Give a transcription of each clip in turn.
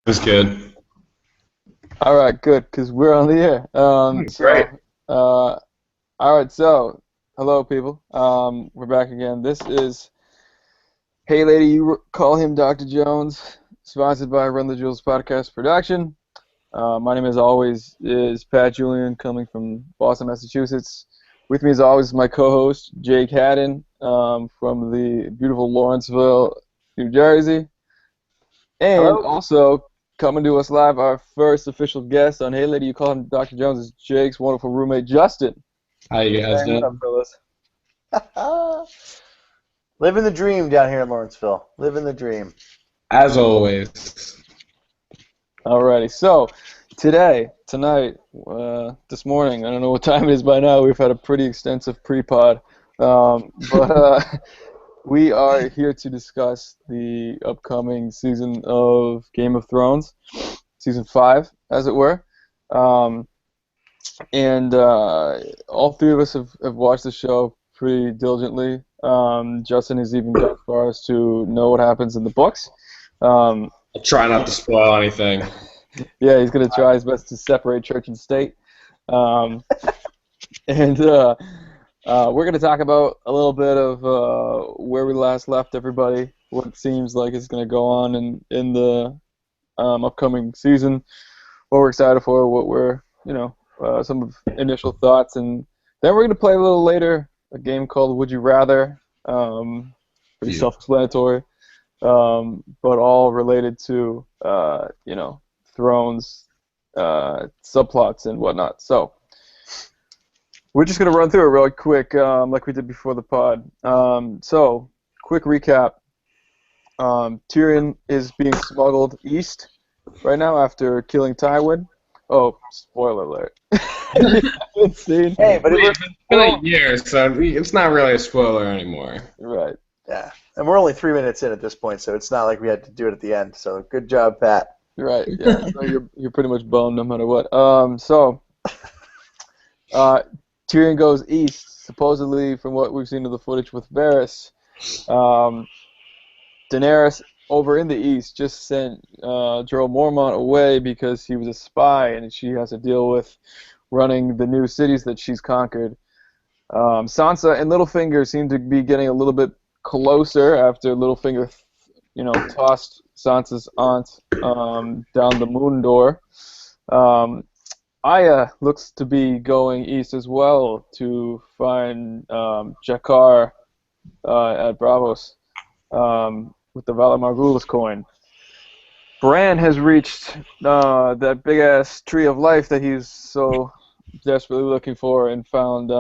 That's good. All right, good, because we're on the air. Great. All right, so hello, people. We're back again. This is Hey Lady, You Call Him Dr. Jones, sponsored by Run the Julz Podcast Production. My name, as always, is Pat Julian, coming from Boston, Massachusetts. With me, as always, is my co-host, Jake Haddon, from the beautiful Lawrenceville, New Jersey. And Hello. also coming to us live, our first official guest on Hey Lady, You Call Him Dr. Jones, is Jake's wonderful roommate, Justin. How you guys Hey, what up, doing? fellas? Living the dream down here in Lawrenceville. Living the dream. As always. Alrighty, so tonight, this morning, I don't know what time it is by now, we've had a pretty extensive pre-pod, but we are here to discuss the upcoming season of Game of Thrones, season 5, as it were. And all three of us have watched the show pretty diligently. Justin has even gone as far as to know what happens in the books. I'll try not to spoil anything. Yeah, he's going to try his best to separate church and state. And we're going to talk about a little bit of where we last left everybody, what it seems like is going to go on in the upcoming season, what we're excited for, what we're, some of initial thoughts. And then we're going to play a little later a game called Would You Rather, pretty self-explanatory, but all related to, Thrones, subplots and whatnot. So we're just going to run through it really quick, like we did before the pod. So, quick recap. Tyrion is being smuggled east right now after killing Tywin. Oh, spoiler alert. Haven't seen. Hey, but It's been a year, so it's not really a spoiler anymore. Right. yeah, and we're only 3 minutes in at this point, so it's not like we had to do it at the end. So good job, Pat. Right. Yeah. So you're pretty much boned no matter what. Tyrion goes east, supposedly from what we've seen of the footage with Varys. Daenerys over in the east just sent Jorah Mormont away because he was a spy and she has to deal with running the new cities that she's conquered. Sansa and Littlefinger seem to be getting a little bit closer after Littlefinger, tossed Sansa's aunt down the moon door. Arya looks to be going east as well to find Jakar at Bravos with the Valar Morghulis coin. Bran has reached that big-ass tree of life that he's so desperately looking for and found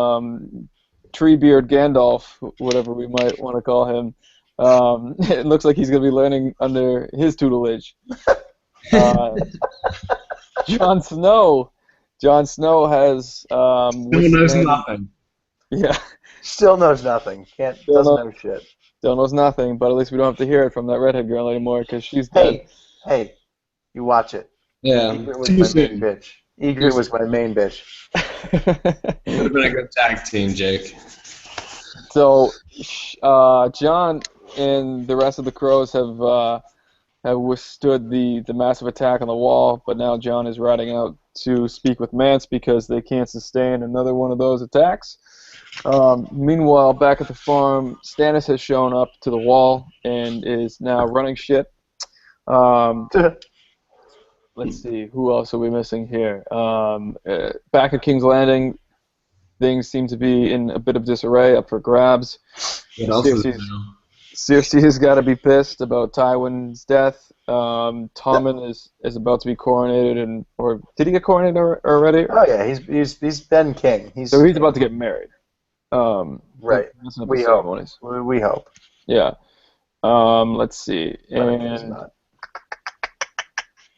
Treebeard Gandalf, whatever we might want to call him. It looks like he's going to be learning under his tutelage. Jon Snow has Still knows nothing. Yeah. Still knows nothing. Doesn't know shit. Still knows nothing, but at least we don't have to hear it from that redhead girl anymore because she's dead. Hey, you watch it. Yeah. Egret was my main bitch. Egret was my main bitch. Would have been a good tag team, Jake. So, Jon and the rest of the crows have withstood the massive attack on the wall, but now Jon is riding out to speak with Mance because they can't sustain another one of those attacks. Meanwhile, back at the farm, Stannis has shown up to the wall and is now running shit. Let's see, who else are we missing here? Back at King's Landing, things seem to be in a bit of disarray, up for grabs. Cersei has got to be pissed about Tywin's death. Tommen is about to be coronated, or did he get coronated already? Oh yeah, he's been king. So he's about to get married. Right. We hope. We hope. Yeah. Let's see. And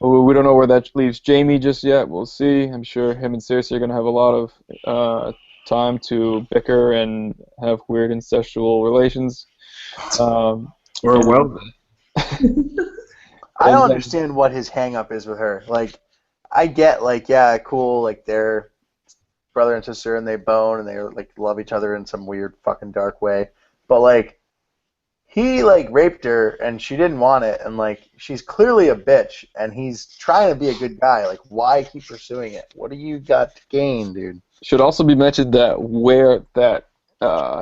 we don't know where that leaves Jaime just yet. We'll see. I'm sure him and Cersei are going to have a lot of time to bicker and have weird incestual relations. Or well. I don't understand what his hang-up is with her. Like, I get, yeah, cool, they're brother and sister and they bone and they, love each other in some weird fucking dark way. But, he like raped her and she didn't want it, and like she's clearly a bitch, and he's trying to be a good guy. Like, why keep pursuing it? What do you got to gain, dude? Should also be mentioned that where that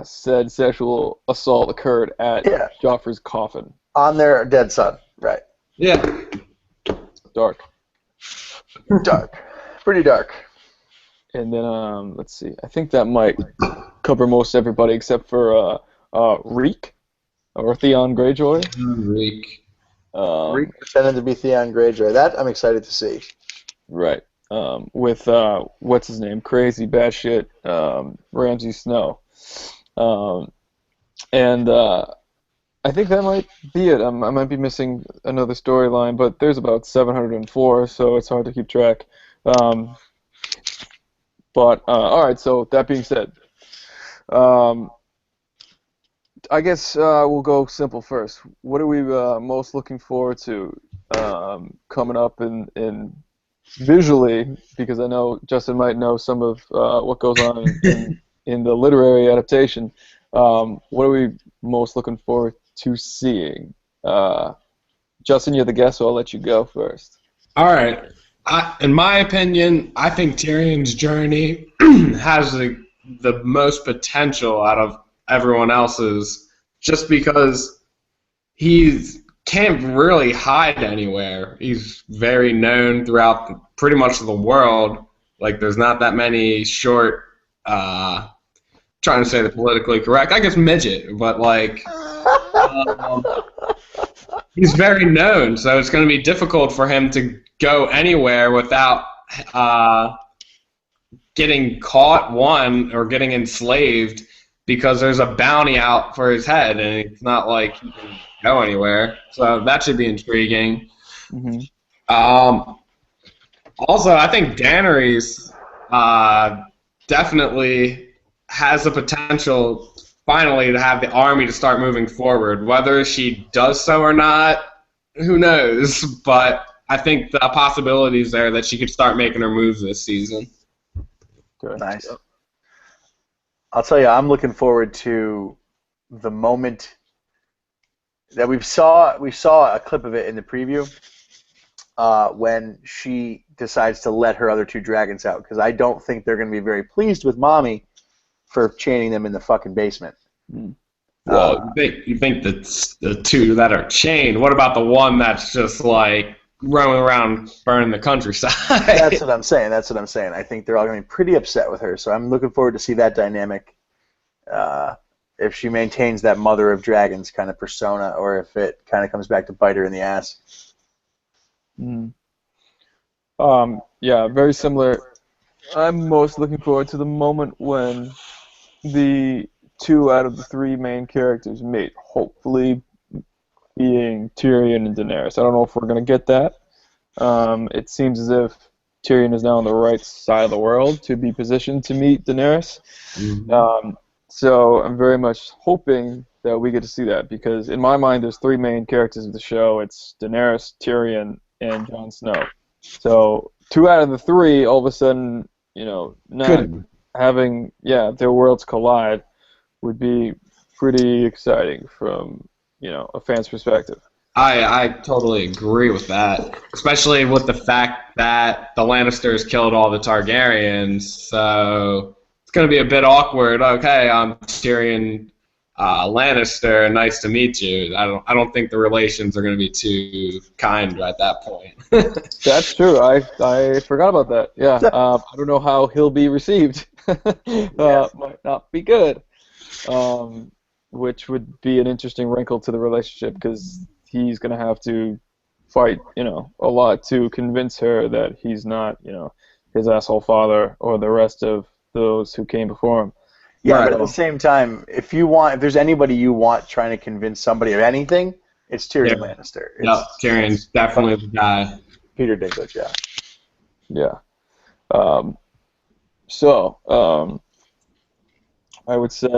said sexual assault occurred at Yeah. Joffrey's coffin. On their dead son, right? Yeah. Dark. Dark, pretty dark. And then let's see. I think that might cover most everybody except for Reek or Theon Greyjoy. Reek. Reek pretending to be Theon Greyjoy. That I'm excited to see. Right. With what's his name? Crazy batshit Ramsay Snow. And I think that might be it. I might be missing another storyline, but there's about 704, so it's hard to keep track. But all right. So that being said, I guess we'll go simple first. What are we most looking forward to coming up in visually? Because I know Justin might know some of what goes on in the literary adaptation. What are we most looking forward to seeing? Justin, you're the guest, so I'll let you go first. All right. In my opinion, I think Tyrion's journey has the most potential out of everyone else's, just because he can't really hide anywhere. He's very known throughout pretty much the world. Like, there's not that many short, trying to say the politically correct, I guess midget, but like, he's very known, so it's going to be difficult for him to go anywhere without getting caught, or getting enslaved, because there's a bounty out for his head, and it's not like he can go anywhere. So that should be intriguing. Mm-hmm. Also, I think Daenerys definitely has the potential finally to have the army to start moving forward. Whether she does so or not, who knows? But I think the possibility is there that she could start making her moves this season. Good. Nice. I'll tell you, I'm looking forward to the moment that we saw a clip of it in the preview when she decides to let her other two dragons out, because I don't think they're going to be very pleased with Mommy for chaining them in the fucking basement. Well, you think that the two that are chained? What about the one that's just like roaming around burning the countryside? That's what I'm saying. I think they're all going to be pretty upset with her. So I'm looking forward to see that dynamic. If she maintains that mother of dragons kind of persona, or if it kind of comes back to bite her in the ass. Yeah, very similar. I'm most looking forward to the moment when the two out of the three main characters meet, hopefully being Tyrion and Daenerys. I don't know if we're going to get that. It seems as if Tyrion is now on the right side of the world to be positioned to meet Daenerys. Mm-hmm. So I'm very much hoping that we get to see that, because in my mind there's three main characters of the show. It's Daenerys, Tyrion, and Jon Snow. So two out of the three, all of a sudden, not having their worlds collide would be pretty exciting from a fan's perspective. I totally agree with that, especially with the fact that the Lannisters killed all the Targaryens, so it's going to be a bit awkward. Okay, I'm Tyrion Lannister, nice to meet you. I don't think the relations are going to be too kind at that point. That's true. I forgot about that. Yeah, I don't know how he'll be received. Might not be good. Which would be an interesting wrinkle to the relationship, because he's going to have to fight, a lot to convince her that he's not, his asshole father or the rest of those who came before him. Yeah, but at the same time, if there's anybody you want trying to convince somebody of anything, it's Tyrion Lannister. No, Tyrion's definitely the guy. Peter Dinklage, yeah. Yeah. I would say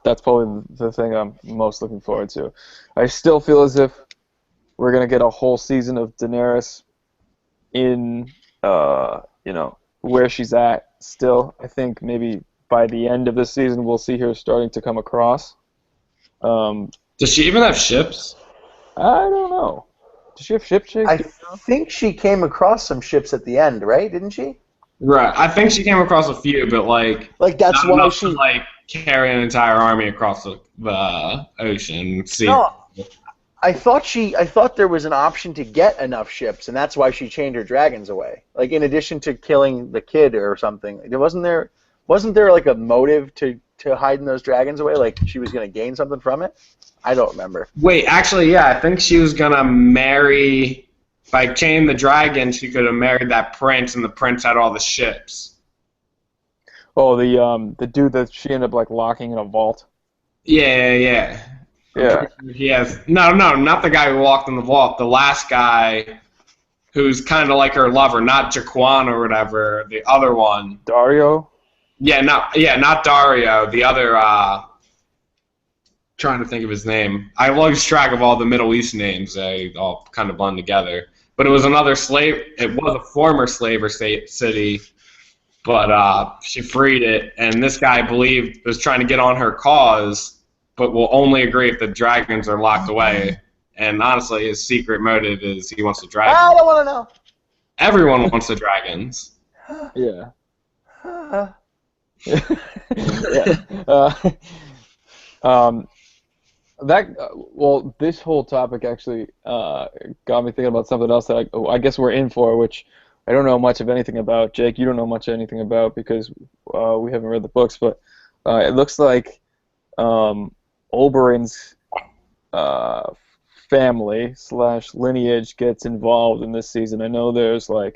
that's probably the thing I'm most looking forward to. I still feel as if we're going to get a whole season of Daenerys in, where she's at still. I think maybe by the end of the season we'll see her starting to come across. Does she even have ships? I don't know. Does she have ship shakes? I think she came across some ships at the end, right? Didn't she? Right. I think she came across a few, but like That's not why enough she. to like carry an entire army across the ocean. See. No, I thought there was an option to get enough ships, and that's why she chained her dragons away. Like in addition to killing the kid or something, wasn't there like a motive to hiding those dragons away? Like she was going to gain something from it? I don't remember. Wait, actually, yeah, I think she was gonna marry. By chaining the dragon, she could have married that prince, and the prince had all the ships. Oh, the dude that she ended up like locking in a vault. Yeah. Yeah. He has not the guy who walked in the vault. The last guy, who's kind of like her lover, not Jaquan or whatever. The other one. Dario. Yeah, not Dario. The other. Trying to think of his name. I lose track of all the Middle East names. They all kind of blend together. But it was another slave. It was a former slave or city, but she freed it. And this guy was trying to get on her cause, but will only agree if the dragons are locked away. And honestly, his secret motive is he wants the dragons. I don't want to know. Everyone wants the dragons. Yeah. Yeah. This whole topic actually got me thinking about something else that I guess we're in for, which I don't know much of anything about. Jake, you don't know much of anything about because we haven't read the books, but it looks like Oberyn's family / lineage gets involved in this season. I know there's I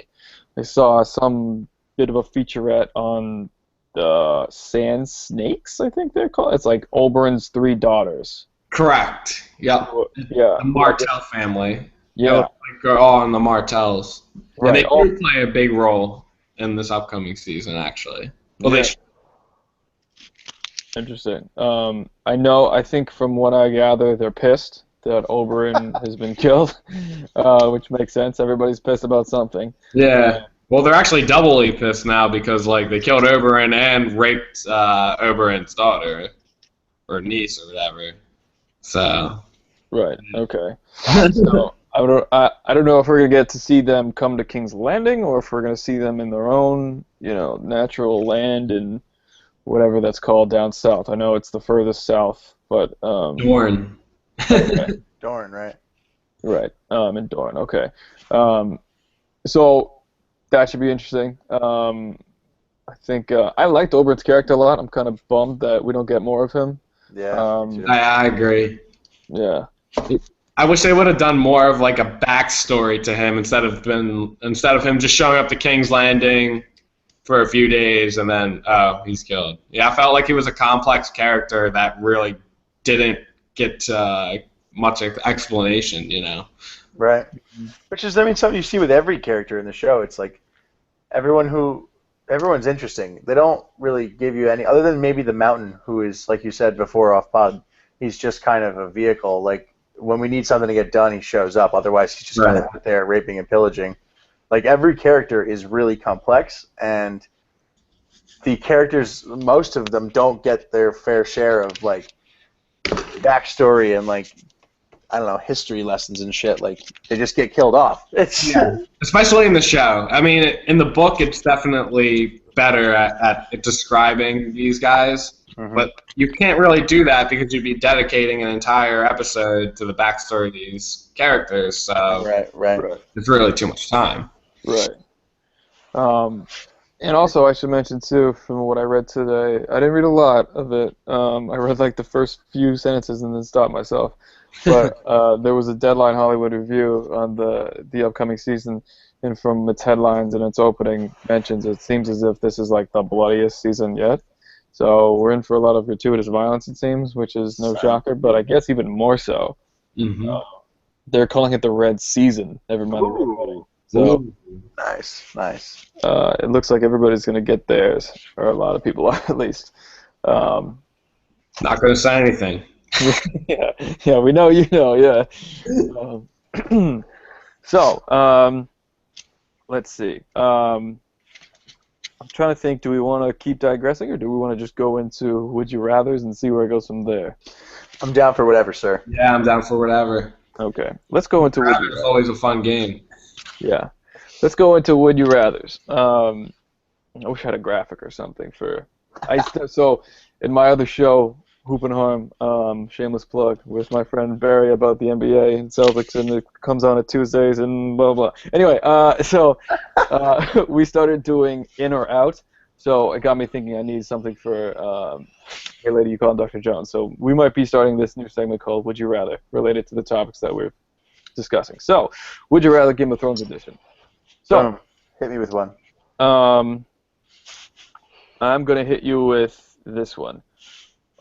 saw some bit of a featurette on the Sand Snakes, I think they're called. It's like Oberyn's 3 daughters. Correct. Yep. Yeah. The Martell family. Yeah. They're all in the Martells. Right. And they do play a big role in this upcoming season, actually. Well, Yeah. Interesting. I think from what I gather, they're pissed that Oberyn has been killed, which makes sense. Everybody's pissed about something. Yeah. Well, they're actually doubly pissed now because they killed Oberyn and raped Oberyn's daughter or niece or whatever. So. Right. Okay. So I don't know if we're gonna get to see them come to King's Landing or if we're gonna see them in their own natural land in whatever that's called down south. I know it's the furthest south, but Dorne. Okay. Dorne, right? Right. In Dorne. Okay. So that should be interesting. I think I liked Oberyn's character a lot. I'm kind of bummed that we don't get more of him. Yeah. I agree. Yeah. I wish they would have done more of a backstory to him instead of him just showing up to King's Landing for a few days and then he's killed. Yeah, I felt like he was a complex character that really didn't get much explanation. Right. Which is, something you see with every character in the show. It's like everyone's interesting. They don't really give you any, other than maybe the Mountain, who is, like you said before off pod, he's just kind of a vehicle. Like, when we need something to get done, he shows up. Otherwise, he's just kind of out there raping and pillaging. Like, every character is really complex, and the characters, most of them, don't get their fair share of, backstory and, I don't know, history lessons and shit. They just get killed off. Especially in the show. I mean, in the book, it's definitely better at describing these guys. Mm-hmm. But you can't really do that because you'd be dedicating an entire episode to the backstory of these characters. So right. It's really too much time. Right. And also, I should mention, too, from what I read today, I didn't read a lot of it. I read, the first few sentences and then stopped myself. But there was a Deadline Hollywood review on the upcoming season, and from its headlines and its opening mentions, it seems as if this is, the bloodiest season yet. So we're in for a lot of gratuitous violence, it seems, which is no shocker, but I guess even more so. Mm-hmm. They're calling it the Red Season, never mind the Red Wedding. So, nice. It looks like everybody's going to get theirs, or a lot of people are at least. Not going to say anything. yeah, we know you know, yeah. So, let's see. I'm trying to think, do we want to keep digressing, or do we want to just go into Would You Rathers and see where it goes from there? I'm down for whatever, sir. Yeah, I'm down for whatever. Okay. Let's go into would you It's rather. always a fun game. Yeah. Let's go into would you rather's. I wish I had a graphic or something for. So in my other show, Hoop and Harm, shameless plug, with my friend Barry about the NBA and Celtics, and it comes on at Tuesdays and blah blah. Anyway, we started doing in or out. So it got me thinking I need something for Hey Lady, You Call Him Dr. Jones. So we might be starting this new segment called Would You Rather, related to the topics that we're discussing. So, Would You Rather Game of Thrones edition. So, hit me with one. I'm going to hit you with this one.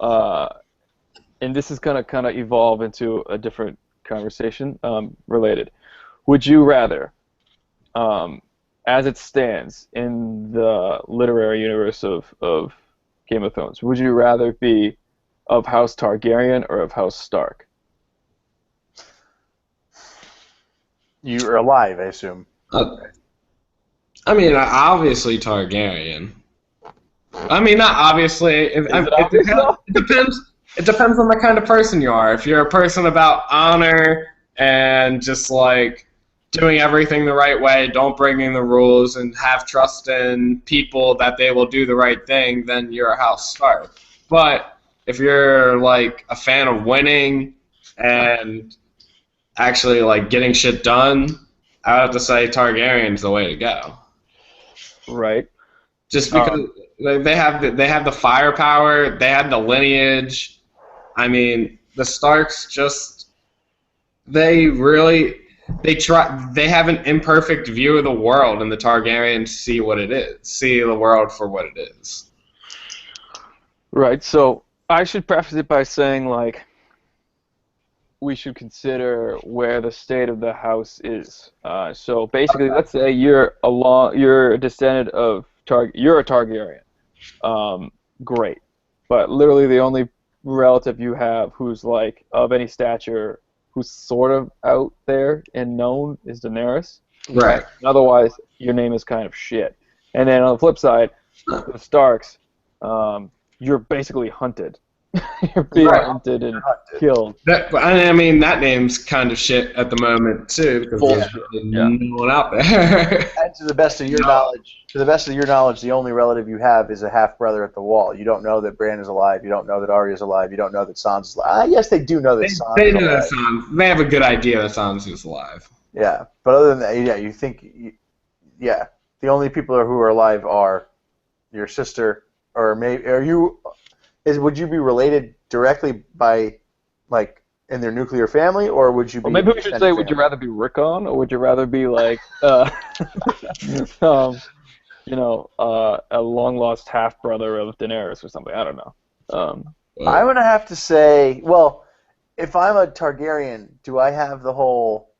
And this is going to kind of evolve into a different conversation related. Would you rather, as it stands in the literary universe of Game of Thrones, would you rather be of House Targaryen or of House Stark? You are alive, I assume. I mean, obviously Targaryen. I mean, not obviously. It depends. It depends on the kind of person you are. If you're a person about honor and just like doing everything the right way, don't breaking the rules, and have trust in people that they will do the right thing, then you're a House Stark. But if you're like a fan of winning and actually like getting shit done, I would have to say Targaryen's the way to go. Right. Just because they have the firepower, they have the lineage. I mean, the Starks they have an imperfect view of the world, and the Targaryens see what it is, see the world for what it is. Right. So I should preface it by saying like we should consider where the state of the house is. So basically, let's say you're a descendant of you're a Targaryen. Great, but literally the only relative you have who's like of any stature, who's sort of out there and known, is Daenerys. Right. Otherwise, your name is kind of shit. And then on the flip side, the Starks, you're basically hunted. You're being hunted and killed. I mean, that name's kind of shit at the moment too, because there's no one out there. And to the best of your knowledge, the only relative you have is a half brother at the wall. You don't know that Bran is alive. You don't know that Arya's alive. You don't know that Sansa's alive. Yes, they do know that Sansa's alive. They know that Sansa. They have a good idea that Sansa's alive. Yeah, but other than that, you think, the only people who are alive are your sister, or maybe would you be related directly by, like, in their nuclear family, or would you be? Well, maybe we should say, would you rather be Rickon, or would you rather be like, a long lost half brother of Daenerys or something? I don't know. I'm gonna have to say, well, if I'm a Targaryen, do I have the whole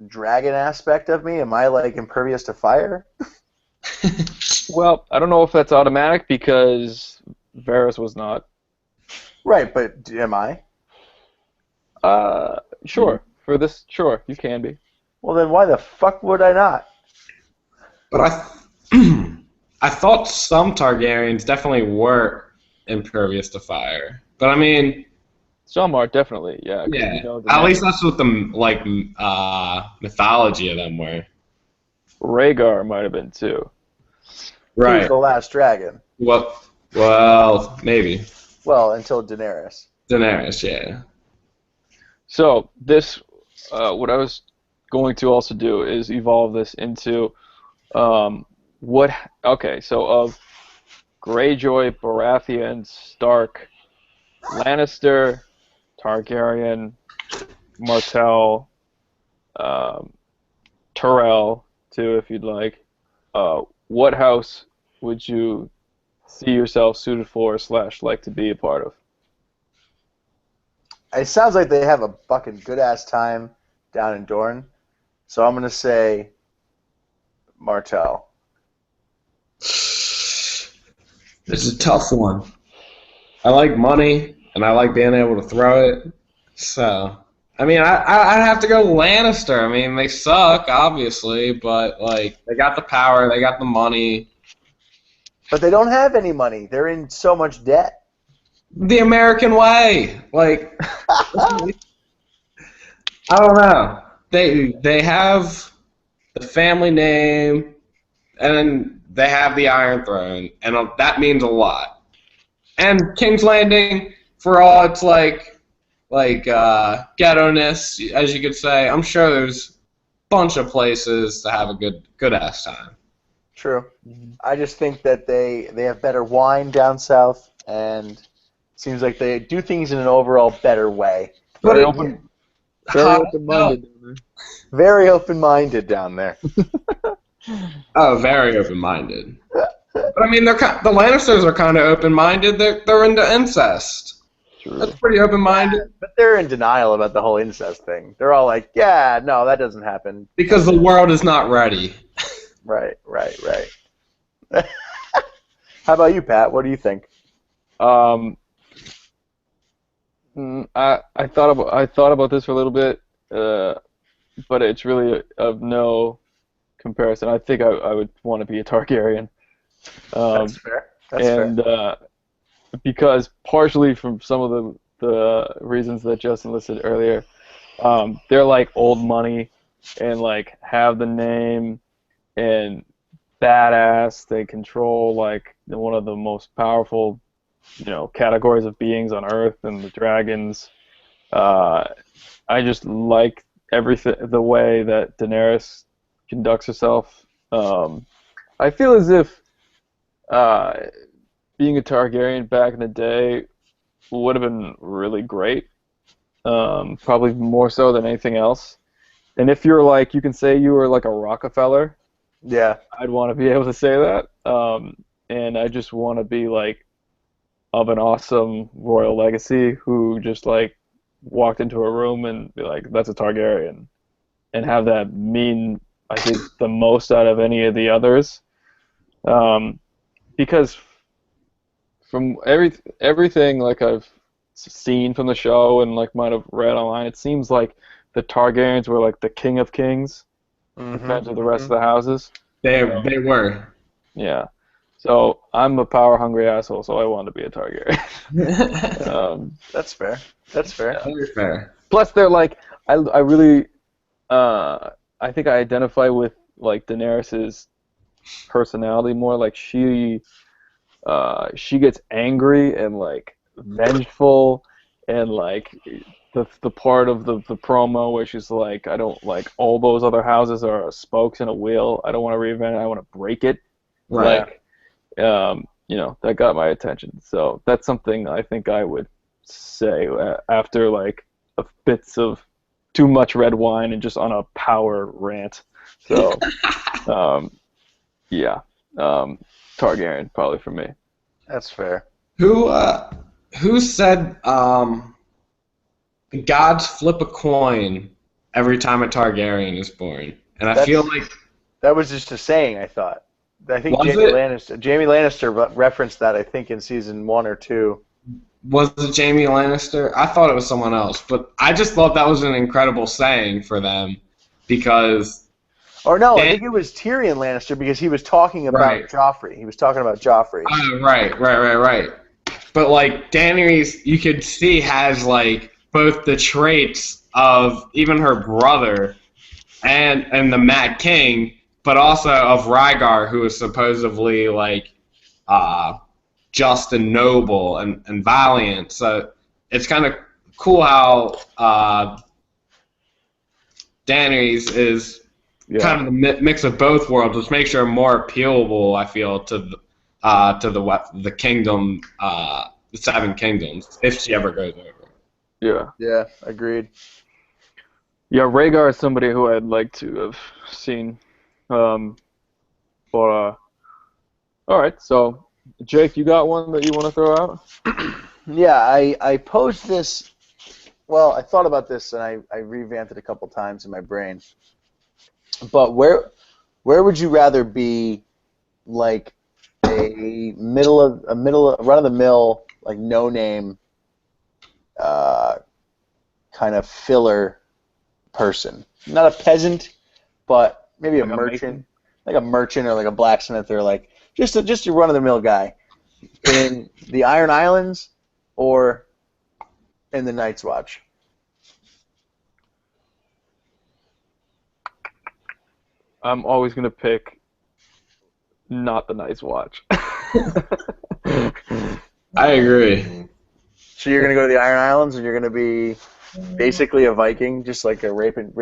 dragon aspect of me? Am I like impervious to fire? Well, I don't know if that's automatic because Varys was not. Right, but am I? Sure. For this, sure, you can be. Well, then why the fuck would I not? But I thought some Targaryens definitely were impervious to fire. But I mean, some are definitely, yeah. Yeah. You know, at least that's what the mythology of them were. Rhaegar might have been too. Right. Who's the last dragon? Well, maybe. Well, until Daenerys. Daenerys, yeah. So this, what I was going to also do is evolve this into Okay, so of Greyjoy, Baratheon, Stark, Lannister, Targaryen, Martell, Tyrell, too, if you'd like. What house would you see yourself suited for / like to be a part of? It sounds like they have a fucking good-ass time down in Dorne, so I'm going to say Martell. It's a tough one. I like money, and I like being able to throw it. So, I mean, I'd have to go Lannister. I mean, they suck, obviously, but, like, they got the power, they got the money. But they don't have any money. They're in so much debt. the American way. Like, I don't know. They have the family name, and then they have the Iron Throne, and that means a lot. And King's Landing, for all its ghetto-ness, as you could say, I'm sure there's a bunch of places to have a good ass time. True. I just think that they have better wine down south, and it seems like they do things in an overall better way. Very open-minded. Very open-minded down there. Oh, very open-minded. But I mean, the Lannisters are kind of open-minded. They're into incest. True. That's pretty open-minded. Yeah, but they're in denial about the whole incest thing. They're all like, "Yeah, no, that doesn't happen." Because the world is not ready. Right. How about you, Pat? What do you think? I thought about this for a little bit, but it's really of no comparison. I think I would want to be a Targaryen. That's fair. That's fair. Because partially from some of the reasons that Justin listed earlier, they're like old money and like have the name and badass. They control like one of the most powerful, categories of beings on Earth, and the dragons. I just like everything, the way that Daenerys conducts herself. I feel as if being a Targaryen back in the day would have been really great, probably more so than anything else. And if you're like, you can say you were like a Rockefeller, Yeah. I'd want to be able to say that. And I just want to be like of an awesome royal legacy who just like walked into a room and be like, that's a Targaryen, and have that mean, I think, the most out of any of the others. Because from everything like I've seen from the show and like might have read online, it seems like the Targaryens were like the king of kings compared to the rest of the houses. They were. Yeah. So I'm a power hungry asshole, so I want to be a Targaryen. That's fair. That's fair. Very fair. Plus, they're like, I really, I think I identify with like Daenerys's personality more. Like she gets angry and like vengeful, and like the part of the promo where she's like, I don't like, all those other houses are spokes in a wheel. I don't want to reinvent it. I want to break it. Right. Like, that got my attention. So that's something I think I would say after like bits of too much red wine and just on a power rant. So, yeah, Targaryen probably for me. That's fair. Who said the gods flip a coin every time a Targaryen is born? And I feel like that was just a saying, I thought. I think Jamie Lannister referenced that, I think, in season 1 or 2. Was it Jamie Lannister? I thought it was someone else, but I just thought that was an incredible saying for them because. Or no, I think it was Tyrion Lannister because he was talking about Joffrey. He was talking about Joffrey. Right. But like Daenerys, you could see has like both the traits of even her brother and the Mad King, but also of Rhaegar, who is supposedly like just and noble and valiant. So it's kind of cool how Daenerys is kind of the mix of both worlds, which makes her more appealable, I feel, to the kingdom, the Seven Kingdoms, if she ever goes over. Yeah, agreed. Yeah, Rhaegar is somebody who I'd like to have seen. All right, so Jake, you got one that you want to throw out? Yeah, I posed this. Well, I thought about this and I revamped it a couple times in my brain. But where would you rather be, like a run of the mill, like no name, kind of filler person? Not a peasant, but maybe a merchant, like a merchant or like a blacksmith or like just a run of the mill guy in the Iron Islands, or in the Night's Watch? I'm always gonna pick not the Night's Watch. I agree. So you're gonna go to the Iron Islands, and you're gonna be basically a Viking, just like a rape and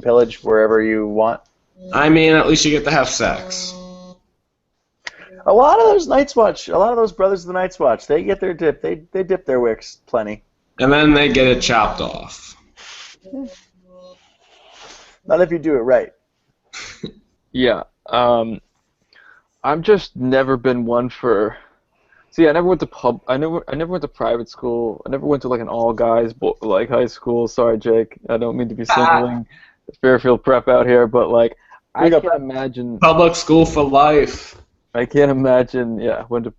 pillage wherever you want. I mean, at least you get to have sex. A lot of those Night's Watch, a lot of those brothers of the Night's Watch, they get their dip. They dip their wicks plenty. And then they get it chopped off. Not if you do it right. Yeah. I've just never been one for. See, I never went to I never went to private school. I never went to like an all guys like high school. Sorry, Jake. I don't mean to be singling Fairfield Prep out here, but like I can't imagine Public school for life. I can't imagine. Yeah, went to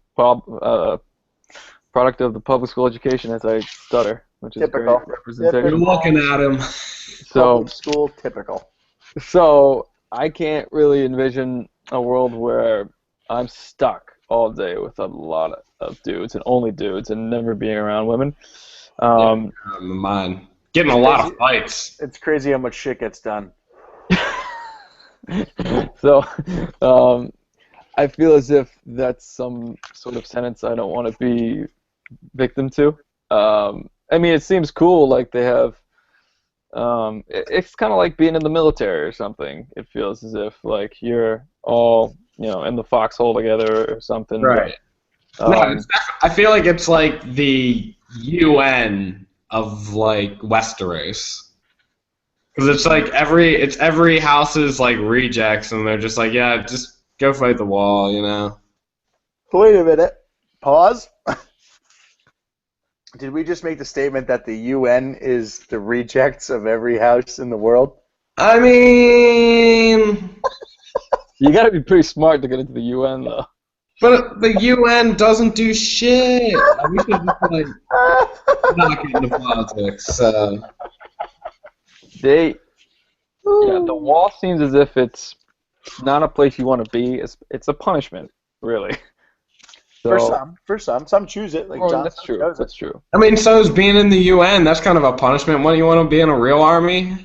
product of the public school education, as I stutter, which is Typical. great representation. You're looking at him. So Public school typical. So I can't really envision a world where I'm stuck all day with a lot of dudes and only dudes and never being around women. Mine. Getting a lot of fights. It's crazy how much shit gets done. So I feel as if that's some sort of sentence I don't want to be victim to. I mean, it seems cool, like they have. It's kind of like being in the military or something. It feels as if like you're all in the foxhole together or something. Right. No, I feel like it's like the UN of like Westeros. Because it's like every house's like rejects, and they're just like, yeah, just go fight the wall, Wait a minute. Pause. Did we just make the statement that the UN is the rejects of every house in the world? I mean, you got to be pretty smart to get into the UN, though. But the UN doesn't do shit. We should just like not get into politics. The wall seems as if it's not a place you want to be. It's a punishment, really. So, For some choose it. Like Johnson that's true. chose it. That's true. I mean, so is being in the UN. That's kind of a punishment. What do you want to be in a real army?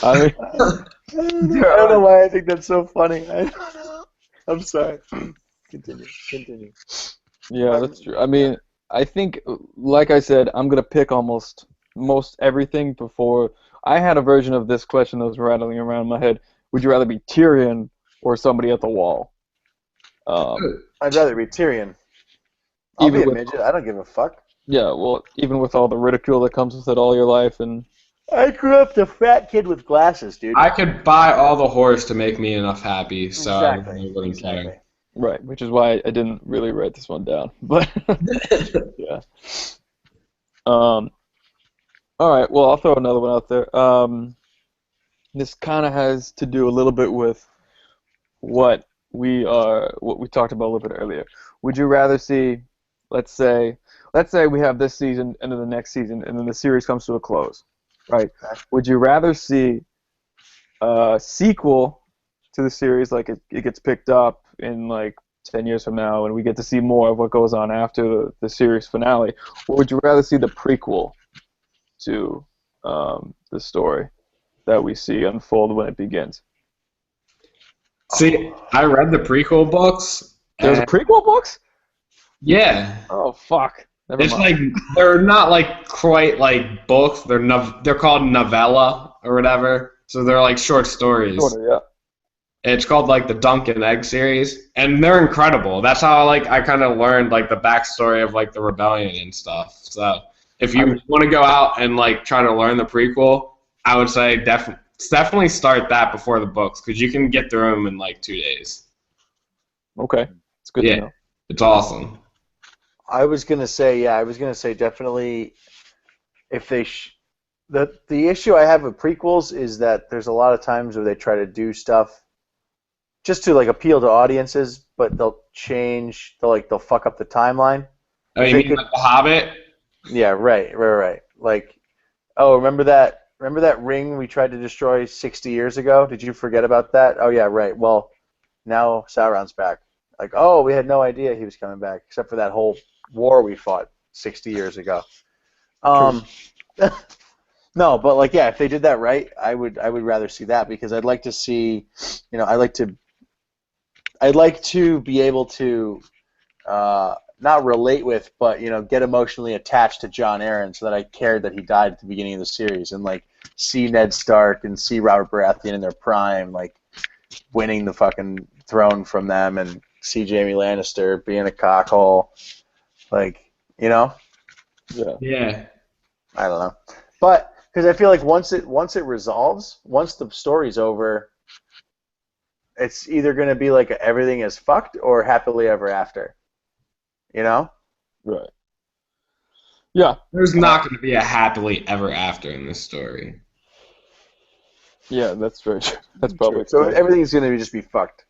I mean, I don't know why I think that's so funny. I don't know. I'm sorry. Continue. Yeah, that's true. I mean, I think, like I said, I'm gonna pick almost most everything before. I had a version of this question that was rattling around my head. Would you rather be Tyrion or somebody at the wall? I'd rather be Tyrion. I'll be a midget. I don't give a fuck. Yeah, well, even with all the ridicule that comes with it all your life, and I grew up the fat kid with glasses, dude. I could buy all the whores to make me enough happy, so Exactly. I really wouldn't care. right, which is why I didn't really write this one down. But yeah. All right. Well, I'll throw another one out there. This kind of has to do a little bit with what we talked about a little bit earlier. Would you rather see, let's say we have this season and then the next season, and then the series comes to a close, right? Would you rather see a sequel to the series, like it gets picked up in like 10 years from now, and we get to see more of what goes on after the series finale, or would you rather see the prequel to the story that we see unfold when it begins? See, I read the prequel books. There's a prequel books? Yeah. Oh fuck. Never It's mind. like they're not like quite like books. They're called novella or whatever. So they're like short stories. Sorta, yeah. It's called like the Dunk and Egg series, and they're incredible. That's how I kind of learned like the backstory of like the rebellion and stuff. So if you want to go out and like try to learn the prequel, I would say definitely start that before the books, because you can get through them in like 2 days. Okay. It's good to know. It's awesome. I was gonna say definitely. If they the issue I have with prequels is that there's a lot of times where they try to do stuff just to like appeal to audiences, but they'll fuck up the timeline. Oh, you mean like The Hobbit? Yeah, right. Like, oh, remember that ring we tried to destroy 60 years ago? Did you forget about that? Oh yeah, right. Well, now Sauron's back. Like, oh, we had no idea he was coming back, except for that whole war we fought 60 years ago. No, but like, yeah, if they did that right, I would rather see that, because I'd like to see, I'd like to be able to not relate with, but get emotionally attached to Jon Arryn, so that I cared that he died at the beginning of the series, and like see Ned Stark and see Robert Baratheon in their prime, like winning the fucking throne from them, and see Jaime Lannister being a cockhole, like Yeah. Yeah. I don't know, but because I feel like once it resolves, once the story's over, it's either going to be like everything is fucked or happily ever after. Right. Yeah. There's not going to be a happily ever after in this story. Yeah, that's very true. That's probably so. true. Everything's going to just be fucked.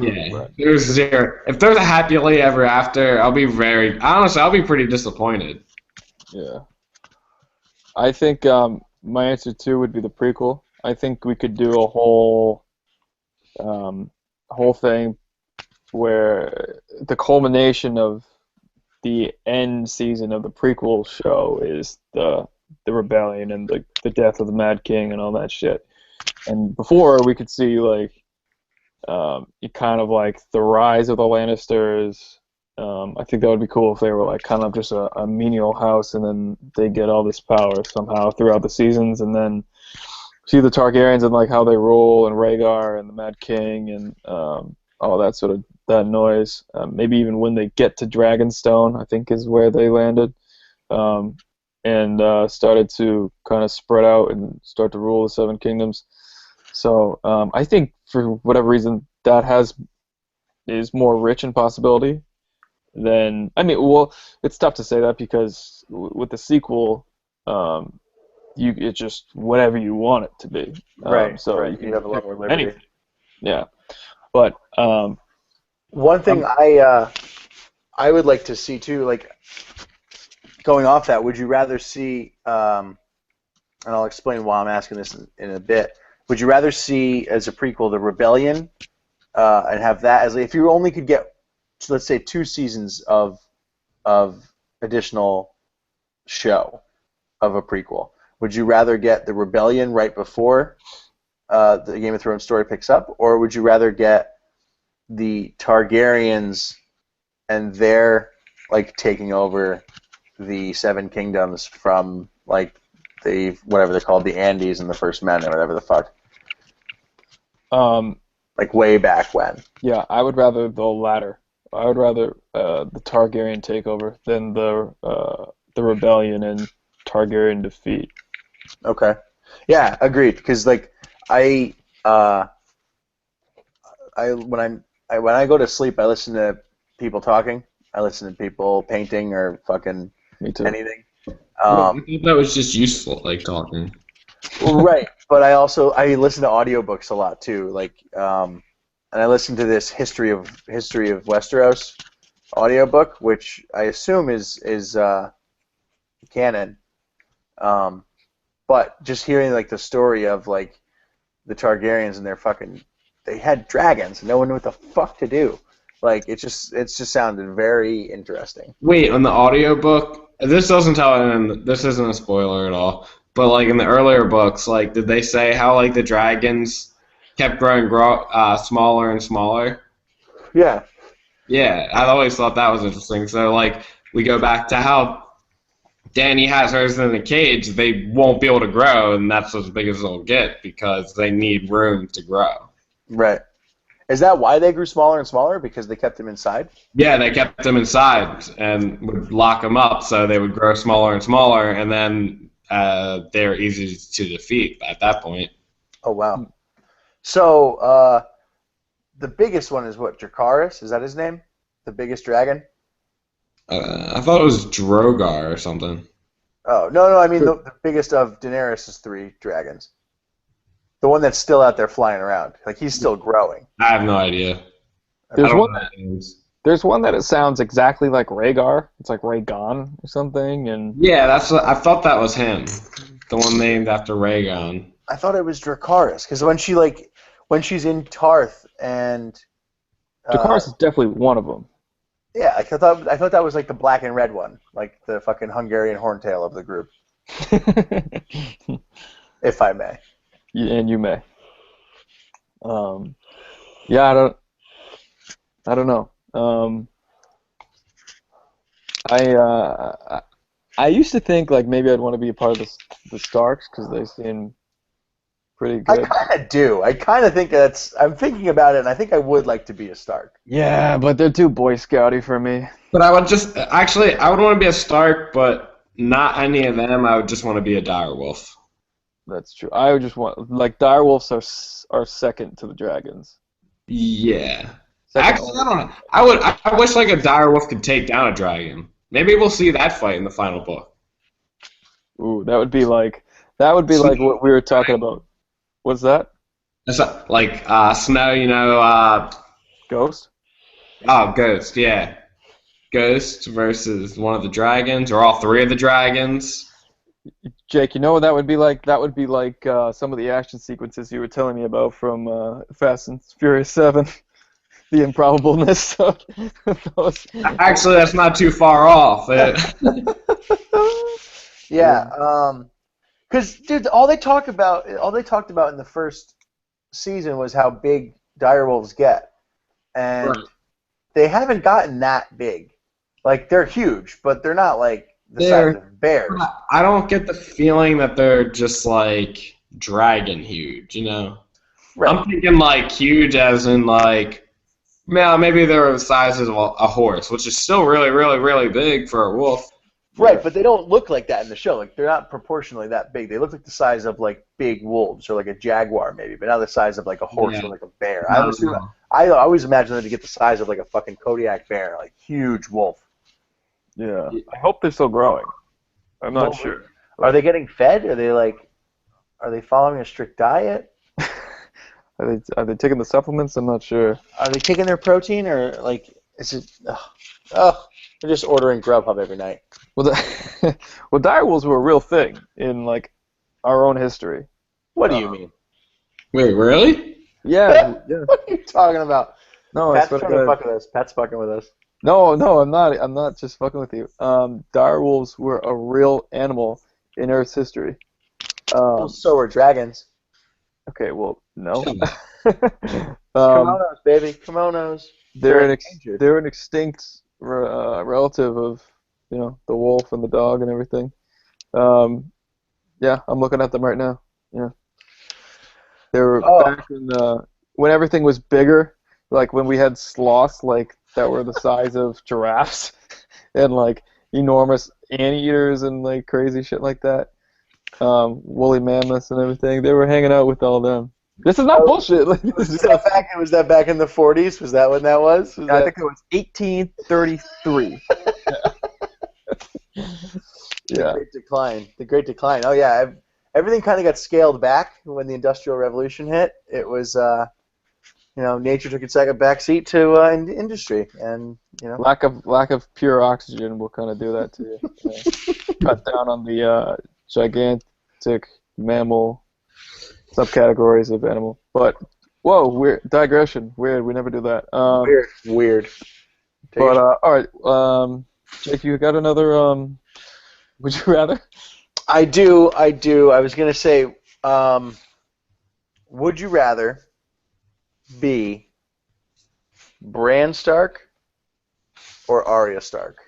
Yeah. Right. There's zero. If there's a happily ever after, I'll be pretty disappointed. Yeah. I think my answer too would be the prequel. I think we could do a whole thing where the culmination of the end season of the prequel show is the rebellion and the death of the Mad King and all that shit. And before we could see like kind of like the rise of the Lannisters. I think that would be cool if they were like kind of just a menial house, and then they get all this power somehow throughout the seasons, and then see the Targaryens and like how they rule, and Rhaegar and the Mad King and all that sort of that noise. Maybe even when they get to Dragonstone, I think is where they landed, and started to kind of spread out and start to rule the Seven Kingdoms. So I think for whatever reason that is more rich in possibility. Then it's tough to say that, because with the sequel, it's just whatever you want it to be. Right. So right. you can have a lot more liberty. anything. Yeah, but one thing I would like to see too, like going off that, would you rather see? And I'll explain why I'm asking this in a bit. Would you rather see as a prequel the Rebellion, and have that as if you only could get, let's say, 2 seasons of additional show of a prequel? Would you rather get the Rebellion right before the Game of Thrones story picks up, or would you rather get the Targaryens and their like taking over the Seven Kingdoms from like the whatever they're called, the Andes and the First Men or whatever the fuck? Like way back when. Yeah, I would rather the latter. I would rather the Targaryen takeover than the rebellion and Targaryen defeat. Okay. Yeah, agreed. Because like when I go to sleep, I listen to people talking. I listen to people painting or fucking Me too. anything. I think that was just useful, like talking. Well, right, but I listen to audiobooks a lot too. Like, and I listen to this history of Westeros audiobook, which I assume is canon. But just hearing like the story of like the Targaryens and they had dragons and no one knew what the fuck to do. Like it just sounded very interesting. Wait, on the audiobook, this doesn't tell, and this isn't a spoiler at all, but like in the earlier books, like did they say how like the dragons kept growing smaller and smaller? Yeah. Yeah, I always thought that was interesting. So like we go back to how Dany has hers in a cage, they won't be able to grow, and that's as big as they'll get because they need room to grow. Right. Is that why they grew smaller and smaller? Because they kept them inside? Yeah, they kept them inside and would lock them up so they would grow smaller and smaller, and then they're easy to defeat at that point. Oh, wow. So, the biggest one is what, Dracarys? Is that his name? The biggest dragon? I thought it was Drogar or something. Oh, no, I mean the biggest of Daenerys' 3 dragons. The one that's still out there flying around. Like, he's still growing. I have no idea. There's I don't one know what that is. There's one that it sounds exactly like Rhaegar. It's like Rhaegon or something, and Yeah, I thought that was him. The one named after Rhaegon. I thought it was Dracarys, because when she's in Tarth and Dracarys is definitely one of them. Yeah, I thought that was like the black and red one, like the fucking Hungarian horntail of the group, if I may. And you may. Yeah, I don't know. I used to think like maybe I'd want to be a part of the Starks because they seem pretty good. I kind of do. I kind of think I'm thinking about it, and I think I would like to be a Stark. Yeah, but they're too Boy Scouty for me. But I would I would want to be a Stark, but not any of them. I would just want to be a direwolf. That's true. I would just want like direwolves are second to the dragons. Yeah. Second Actually, I don't know. I wish like a direwolf could take down a dragon. Maybe we'll see that fight in the final book. Ooh, that would be like what we were talking about. What's that? It's like Snow, Ghost? Oh, Ghost, yeah. Ghost versus one of the dragons, or all three of the dragons. Jake, you know what that would be like? That would be like some of the action sequences you were telling me about from Fast and Furious 7. The improbableness of those. Actually, that's not too far off. Yeah, because dude, all they talked about in the first season was how big direwolves get, and Right. they haven't gotten that big. Like they're huge, but they're not like the size of bears. I don't get the feeling that they're just like dragon huge, you know? Right. I'm thinking like huge as in like, yeah, maybe they're the size of a horse, which is still really, really, really big for a wolf. Right, but they don't look like that in the show. Like they're not proportionally that big. They look like the size of like big wolves or like a jaguar maybe, but not the size of like a horse or like a bear. I always imagine them to get the size of like a fucking Kodiak bear, like huge wolf. Yeah. I hope they're still growing. I'm not sure. Are they getting fed? Are they following a strict diet? Are they taking the supplements? I'm not sure. Are they taking their protein or like is it? Oh, they're just ordering Grubhub every night. Well, well, direwolves were a real thing in like our own history. What do you mean? Wait, really? Yeah. What are you talking about? No, Pat's trying to fuck with us. Pat's fucking with us. No, I'm not. I'm not just fucking with you. Direwolves were a real animal in Earth's history. So were dragons. Okay, well, no. Kimonos, baby, kimonos. They're an extinct relative of the wolf and the dog and everything. Yeah, I'm looking at them right now. Yeah, they were back in when everything was bigger, like when we had sloths like that were the size of giraffes, and like enormous anteaters and like crazy shit like that. Woolly mammoths and everything. They were hanging out with all them. This is not bullshit. Was that back in the 40s? Was that when that was? I think it was 1833. Yeah. The Great Decline. Oh yeah, everything kind of got scaled back when the Industrial Revolution hit. It was, nature took its back seat to industry, and lack of pure oxygen will kind of do that to you. Cut down on the gigantic mammal subcategories of animal. But whoa, weird digression. Weird. We never do that. Weird. But all right, Jake, you got another? Would you rather? I do. I was gonna say, would you rather be Bran Stark or Arya Stark?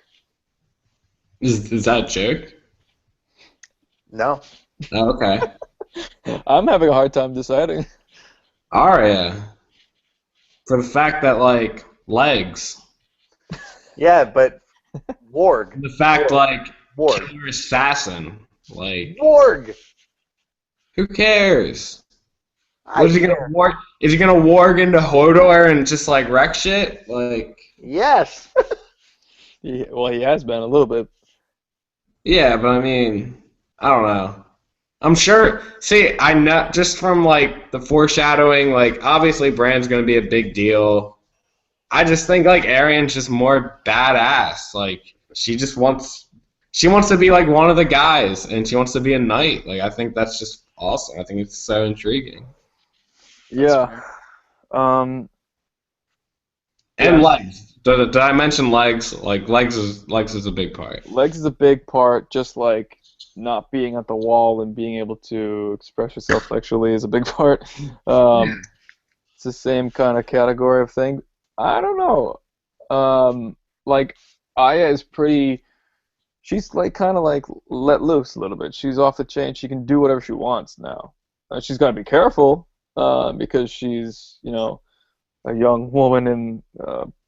Is that a joke? No. Oh, okay. I'm having a hard time deciding. Arya. For the fact that, like, legs. Yeah, but Warg. The fact, like, Warg. killer assassin. Like, Warg! Who cares? Is he gonna warg into Hodor and just, like, wreck shit? Like... Yes! He has been a little bit. Yeah, but I mean... I don't know. I'm sure. See, I know just from like the foreshadowing. Like, obviously, Bran's gonna be a big deal. I just think like Aryen's just more badass. Like, she wants to be like one of the guys, and she wants to be a knight. Like, I think that's just awesome. I think it's so intriguing. Yeah. And legs. Did I mention legs? Like legs is a big part. Legs is a big part, just like not being at the wall and being able to express yourself sexually is a big part. It's the same kind of category of thing. I don't know. Like Aya is pretty. She's like kind of like let loose a little bit. She's off the chain. She can do whatever she wants now. She's got to be careful because she's a young woman in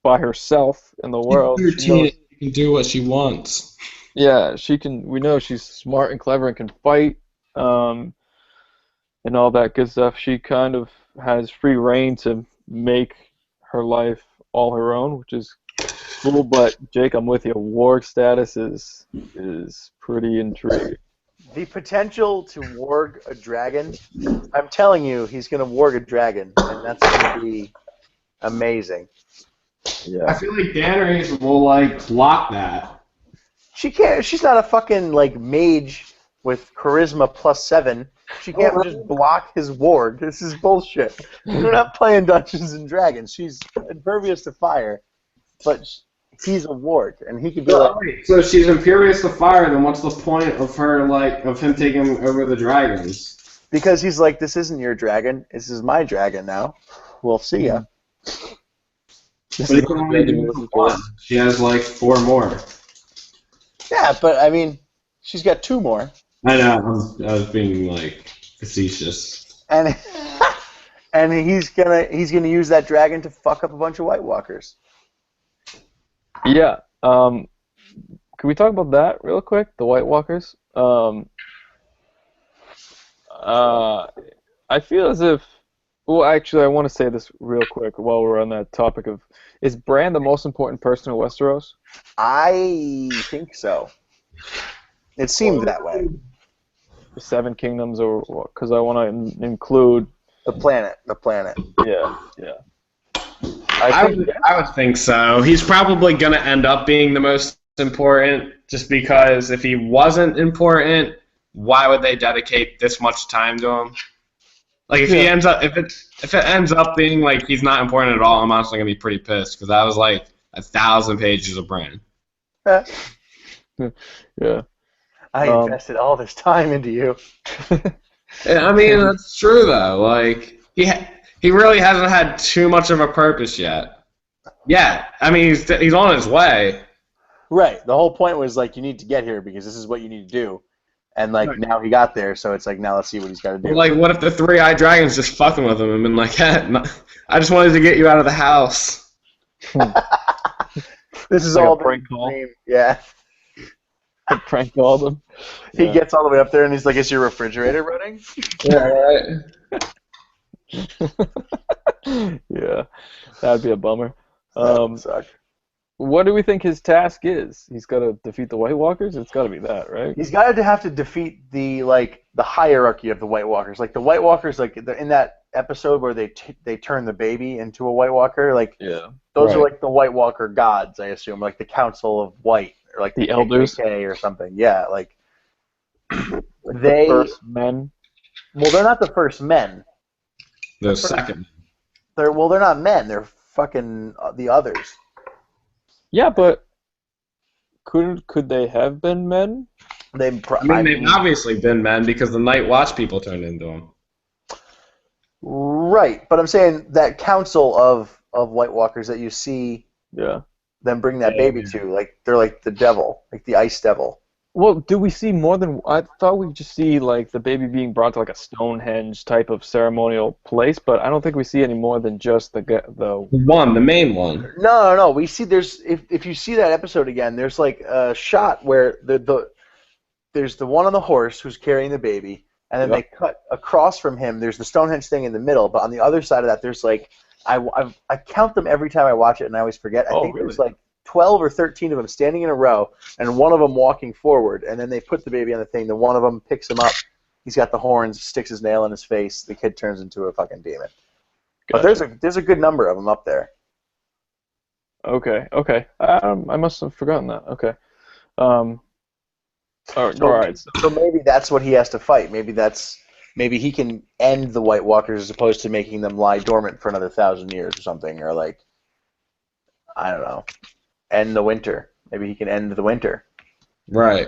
by herself in the world. She can do what she wants. Yeah, she can. We know she's smart and clever and can fight, and all that good stuff. She kind of has free reign to make her life all her own, which is cool. But Jake, I'm with you. Warg status is pretty intriguing. The potential to warg a dragon. I'm telling you, he's going to warg a dragon, and that's going to be amazing. Yeah. I feel like Daenerys will like block that. She can't. She's not a fucking like mage with charisma +7. She can't just block his warg. This is bullshit. We're not playing Dungeons and Dragons. She's impervious to fire, but he's a warg, and he could be like. So she's impervious to fire. Then what's the point of her of him taking over the dragons? Because he's like, this isn't your dragon. This is my dragon now. We'll see ya. But he can only do one. She has like 4 more. Yeah, but I mean, she's got 2 more. I know. I was being like facetious. And and he's gonna use that dragon to fuck up a bunch of White Walkers. Yeah. Can we talk about that real quick? The White Walkers. I feel as if. Well, actually, I want to say this real quick while we're on that topic of: is Bran the most important person in Westeros? I think so. It seemed that way. The 7 Kingdoms, or because I want to include the planet. Yeah. I would think so. He's probably going to end up being the most important, just because if he wasn't important, why would they dedicate this much time to him? Like if he ends up, if it ends up being like he's not important at all, I'm honestly gonna be pretty pissed because that was like 1,000 pages of Bran. Yeah. I invested all this time into you. I mean, that's true though. Like he really hasn't had too much of a purpose yet. Yeah, I mean he's on his way. Right. The whole point was like you need to get here because this is what you need to do. And like now he got there, so it's like now let's see what he's got to do. Like, what if the 3-eyed dragon's just fucking with him and been like, I just wanted to get you out of the house. This is like all a prank call. Yeah. Prank called him. He gets all the way up there and he's like, "Is your refrigerator running?" Yeah, right. Yeah, that'd be a bummer. That would suck. What do we think his task is? He's got to defeat the White Walkers? It's got to be that, right? He's got to have to defeat the hierarchy of the White Walkers. Like the White Walkers, like in that episode where they turn the baby into a White Walker, like those are like the White Walker gods, I assume, like the Council of White or like the elders or something. Yeah, like the first men. Well, they're not the first men. The second. They're not men. They're fucking the others. Yeah, but could they have been men? They've obviously been men because the Night Watch people turned into them. Right, but I'm saying that council of White Walkers that you see them bring that baby to, like they're like the devil, like the ice devil. Well, do we see more than... I thought we just see like the baby being brought to like a Stonehenge type of ceremonial place, but I don't think we see any more than just the main one. No. We see there's if you see that episode again, there's like a shot where there's the one on the horse who's carrying the baby, and then they cut across from him. There's the Stonehenge thing in the middle, but on the other side of that, there's like I count them every time I watch it, and I always forget. I think there's like 12 or 13 of them standing in a row, and one of them walking forward, and then they put the baby on the thing. Then one of them picks him up. He's got the horns, sticks his nail in his face. The kid turns into a fucking demon. Gotcha. But there's a good number of them up there. Okay. I must have forgotten that. Okay. All right. So maybe that's what he has to fight. Maybe he can end the White Walkers as opposed to making them lie dormant for another 1,000 years or something, or like. I don't know, end the winter. Maybe he can end the winter. Right.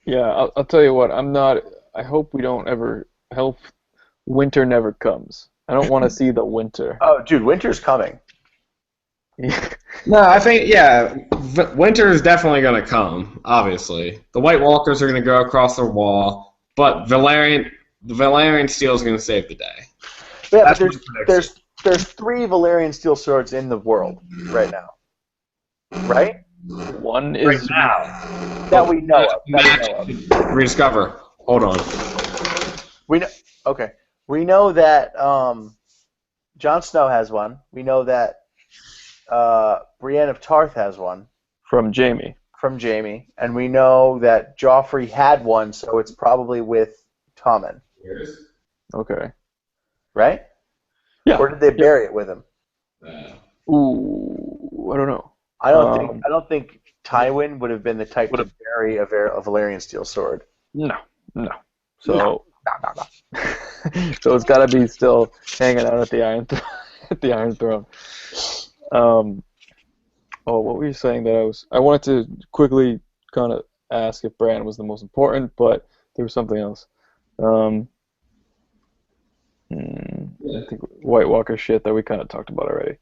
Yeah, I'll tell you what. I'm not. I hope we don't ever. I hope winter never comes. I don't want to see the winter. Oh, dude, winter's coming. No, I think, yeah, winter is definitely going to come, obviously. The White Walkers are going to go across the wall, but the Valerian steel is going to save the day. Yeah, That's but my prediction. there's 3 Valerian steel swords in the world right now. Right? One Right is now. That we know of. Rediscover. Hold on. We know. Okay. We know that Jon Snow has one. We know that Brienne of Tarth has one from Jaime. from Jaime, and we know that Joffrey had one, so it's probably with Tommen, Okay. right? Yeah. Or did they bury it with him? Ooh, I don't know. I don't think Tywin would have been the type to bury a Valerian steel sword. No. So, so it's got to be still hanging out at the Iron Throne. Oh, what were you saying that I wanted to quickly kind of ask if Bran was the most important, but there was something else. I think White Walker shit that we kind of talked about already.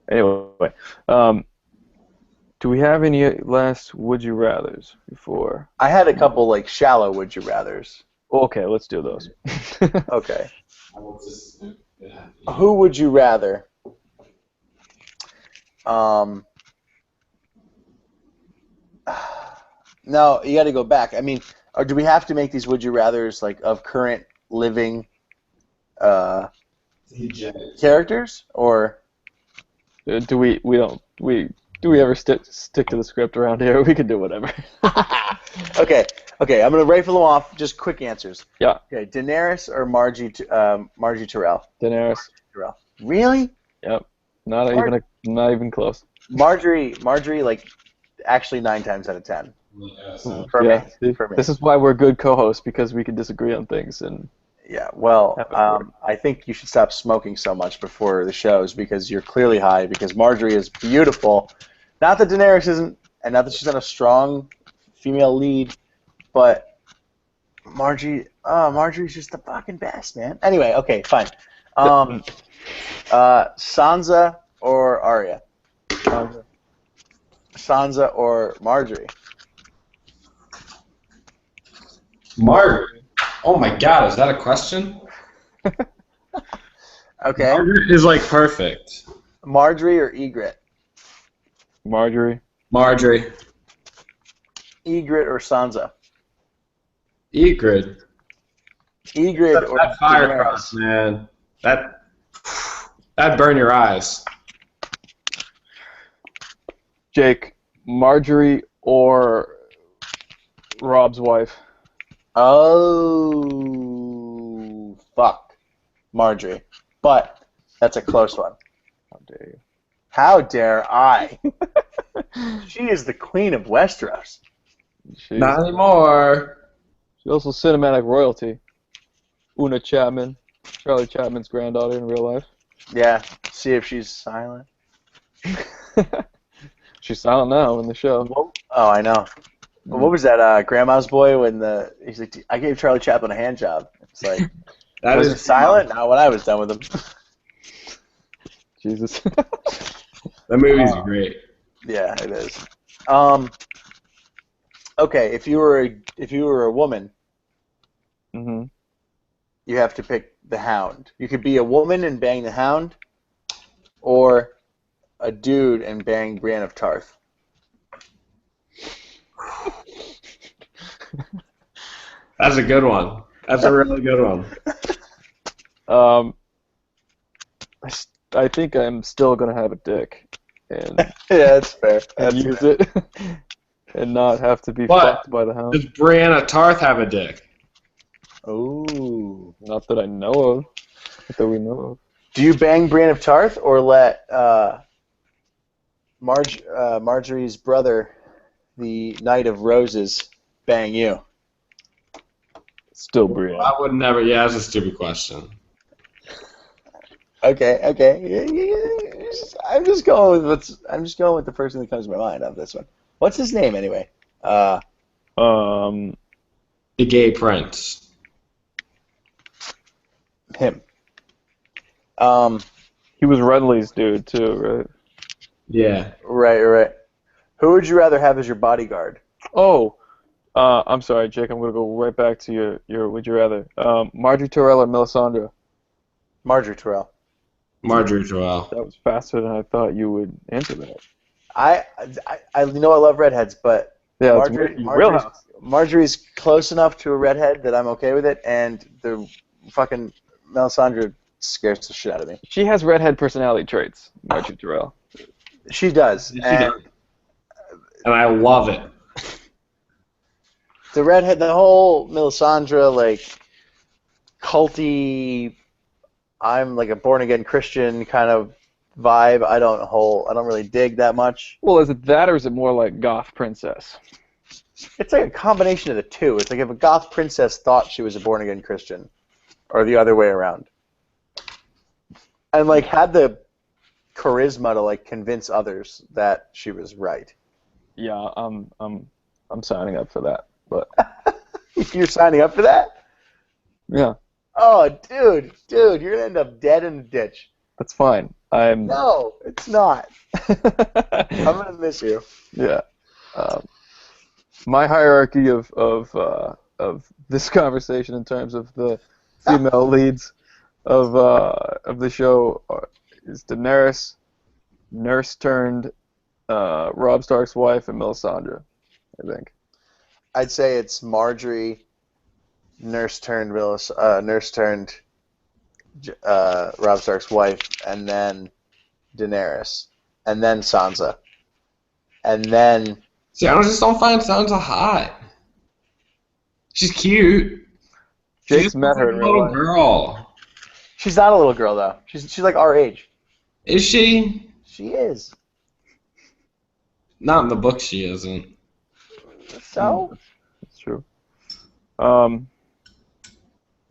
Anyway, do we have any last would you rathers before? I had a couple like shallow would you rathers. Okay, let's do those. Okay. Who would you rather? No, you got to go back. I mean, or do we have to make these would you rathers like of current living characters, or do we ever stick to the script around here? We can do whatever. Okay, I'm gonna rifle them off. Just quick answers. Yeah. Okay, Daenerys or Margie Tyrell? Daenerys. Tyrell. Really? Yep. Not even close. Marjorie, like, actually 9 times out of 10. For yeah. me. For me. This is why we're good co-hosts, because we can disagree on things and. Yeah. Well, I think you should stop smoking so much before the shows because you're clearly high. Because Marjorie is beautiful. Not that Daenerys isn't, and not that she's not a strong female lead, but Marjorie's just the fucking best, man. Anyway, okay, fine. Sansa or Arya? Sansa or Marjorie? Margaret. Oh my God, is that a question? Okay. Margaret is like perfect. Marjorie or Ygritte? Marjorie. Marjorie. Ygritte or Sansa? Ygritte. Ygritte or that fire Daenerys? cross, man. That'd burn your eyes. Jake, Marjorie or Rob's wife? Oh, fuck. Marjorie. But that's a close one. How dare you? How dare I? She is the queen of Westeros. Not anymore. She's also cinematic royalty. Una Chapman, Charlie Chapman's granddaughter in real life. Yeah, see if she's silent. She's silent now in the show. Oh, I know. What was that, Grandma's Boy, when he's like, I gave Charlie Chaplin a hand job. It's like, That was is it silent? Not when I was done with him. Jesus. That movie's great. Yeah, it is. Okay, if you were a woman, Mm-hmm. you have to pick the Hound. You could be a woman and bang the Hound, or a dude and bang Brienne of Tarth. That's a good one. That's a really good one. I think I'm still gonna have a dick, and Yeah, that's fair. and That's use fair. it, and not have to be But fucked by the Hound. does Brianna Tarth have a dick? Ooh. Not that I know of. Not that we know of. Do you bang Brienne of Tarth or let Marjorie's brother, the Knight of Roses, bang you? Still Brienne. I would never. Yeah, that's a stupid question. Okay. I'm just going with the first thing that comes to my mind of this one. What's his name anyway? Um, The Gay Prince. Him. he was Renly's dude too, right? Yeah. Right. Who would you rather have as your bodyguard? Oh, I'm sorry, Jake. I'm gonna go right back to your would you rather? Marjorie Tyrell or Melisandre? Marjorie Tyrell. Marjorie Joel. That was faster than I thought you would answer that. I love redheads, but Yeah, it's Marjorie's, your wheelhouse. Marjorie's close enough to a redhead that I'm okay with it, and the fucking Melisandre scares the shit out of me. She has redhead personality traits, Marjorie Tyrell. She does. She does. And I love it. The redhead, the whole Melisandre, like, culty, I'm like a born again Christian kind of vibe. I don't really dig that much. Well, is it that, or is it more like goth princess? It's like a combination of the two. It's like if a goth princess thought she was a born again Christian, or the other way around, and like had the charisma to like convince others that she was right. Yeah, I'm signing up for that. But You're signing up for that? yeah, Oh, dude, you're gonna end up dead in the ditch. that's fine. No, it's not. I'm gonna miss you. Yeah. My hierarchy of this conversation in terms of the female leads of the show is Daenerys, Nurse turned Robb Stark's wife, and Melisandre, I think. I'd say it's Marjorie, Nurse turned Robb Stark's wife, and then Daenerys, and then Sansa, and then. See, I just don't find Sansa hot. She's cute. Jake's She's met her in a real little life. girl. She's not a little girl though. She's like our age. Is she? She is. Not in the book. She isn't. So. That's true.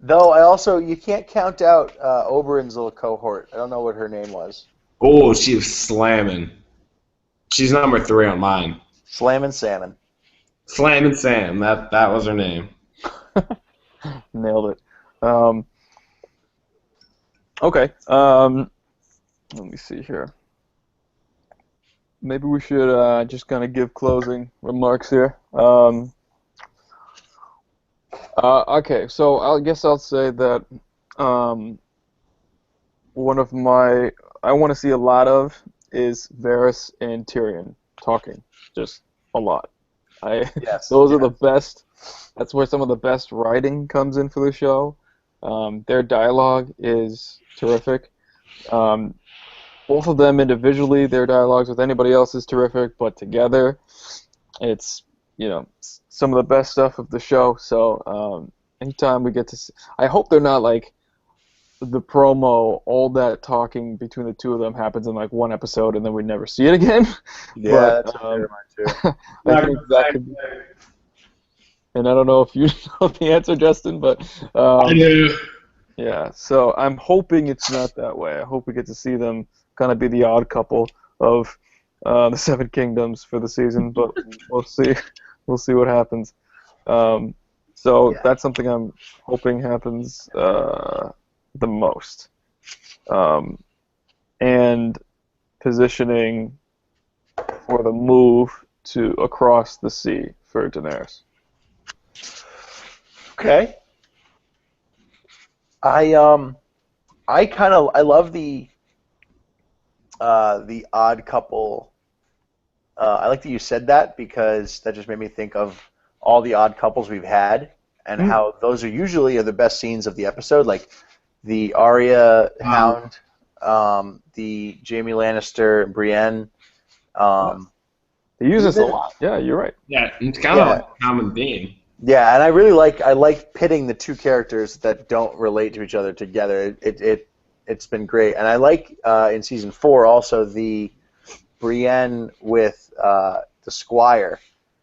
Though you can't count out Oberyn's little cohort. I don't know what her name was. Oh, she was slamming. She's number 3 on mine. Slammin' Salmon. Slammin' Sam. That was her name. Nailed it. Okay. Let me see here. Maybe we should just kind of give closing remarks here. Okay, so I guess I'll say that one of my I want to see a lot of is Varys and Tyrion talking, just a lot. Yes. Those are the best. That's where some of the best writing comes in for the show. Their dialogue is terrific. Both of them individually, their dialogues with anybody else is terrific, but together, it's some of the best stuff of the show. So anytime we get to see, I hope they're not like the promo, all that talking between the two of them happens in like one episode and then we never see it again. Yeah, But, that's a fair of mine too. I think that could be, and I don't know if you know the answer, Justin, but I do. yeah, so I'm hoping it's not that way. I hope we get to see them kind of be the odd couple of the Seven Kingdoms for the season, but we'll see. We'll see what happens. So Yeah. that's something I'm hoping happens the most. And positioning for the move to across the sea for Daenerys. Okay. I love the odd couple. I like that you said that because that just made me think of all the odd couples we've had and how those are usually the best scenes of the episode, like the Arya Hound, the Jaime Lannister and Brienne. They use this a lot. Yeah, you're right. Yeah, it's kind of like a common theme. Yeah, and I really like pitting the two characters that don't relate to each other together. It's been great, and I like in season 4 also the Brienne with the Squire.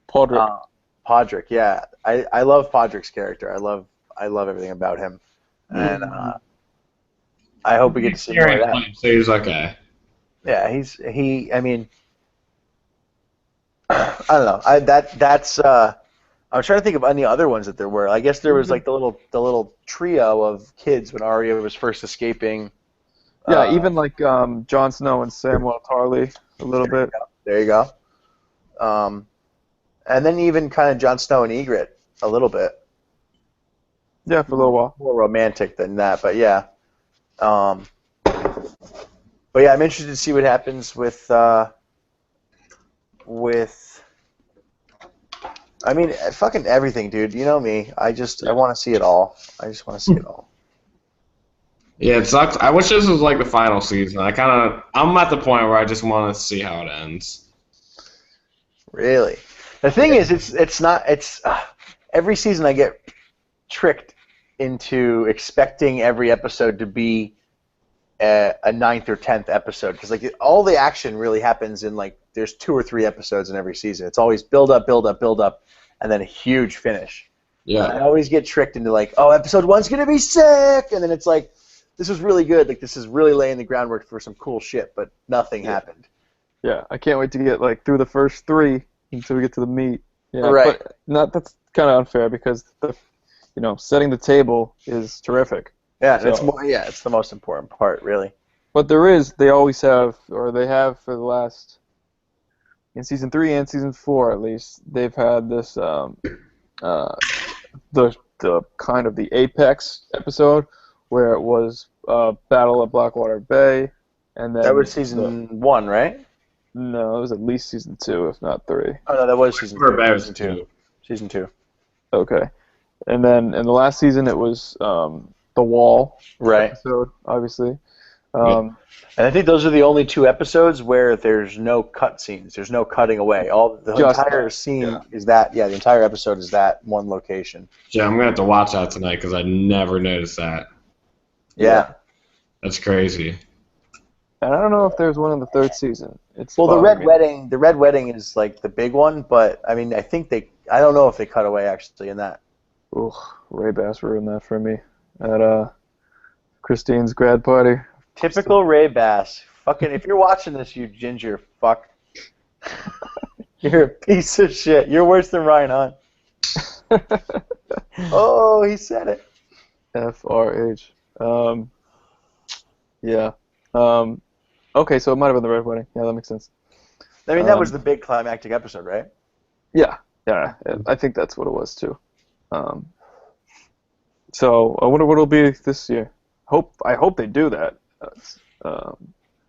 Podrick. Podrick, yeah. I love Podrick's character. I love everything about him, and I hope we get to see more of that. So he's okay. Yeah, I mean, I don't know. That's. I'm trying to think of any other ones that there were. I guess there was like the little trio of kids when Arya was first escaping. Yeah, even like Jon Snow and Samwell Tarly a little bit. There you go. And then even kind of Jon Snow and Ygritte a little bit. Yeah, for a little while. More romantic than that, but yeah. But yeah, I'm interested to see what happens with. I mean, fucking everything, dude. You know me. I want to see it all. I just want to see it all. Yeah, it sucks. I wish this was like the final season. I'm at the point where I just want to see how it ends. Really, the thing is, it's not. Every season I get tricked into expecting every episode to be a 9th or 10th episode because like all the action really happens in like there's 2 or 3 episodes in every season. It's always build up, and then a huge finish. Yeah. And I always get tricked into like, oh, episode 1's gonna be sick, and then it's like, this is really good. Like this is really laying the groundwork for some cool shit, but nothing happened. Yeah, I can't wait to get like through the first 3 until we get to the meat. Yeah, right. But that's kind of unfair because setting the table is terrific. Yeah, so, it's the most important part, really. But they always have, or they have for the last, in season 3 and season 4 at least, they've had this the kind of the apex episode where it was Battle of Blackwater Bay, and then that was season 1, right? No, it was at least season 2, if not 3. Oh no, that was season 2. Season 2. Season 2. Okay, and then in the last season it was the Wall episode, obviously. And I think those are the only 2 episodes where there's no cut scenes. There's no cutting away. The entire scene is that. Yeah, the entire episode is that one location. Yeah, I'm gonna have to watch that tonight because I never noticed that. Yeah. That's crazy. And I don't know if there's one in the 3rd season. The Red Wedding. The Red Wedding is like the big one, but I mean, I don't know if they cut away actually in that. Ooh, Ray Bass ruined that for me at Christine's grad party. Typical Ray Bass. Fucking, if you're watching this, you ginger fuck. You're a piece of shit. You're worse than Ryan Hunt. Oh, he said it. FRH. Yeah. Okay, so it might have been the Red Wedding. Yeah, that makes sense. I mean, that was the big climactic episode, right? Yeah. I think that's what it was too. So I wonder what it'll be this year. I hope they do that.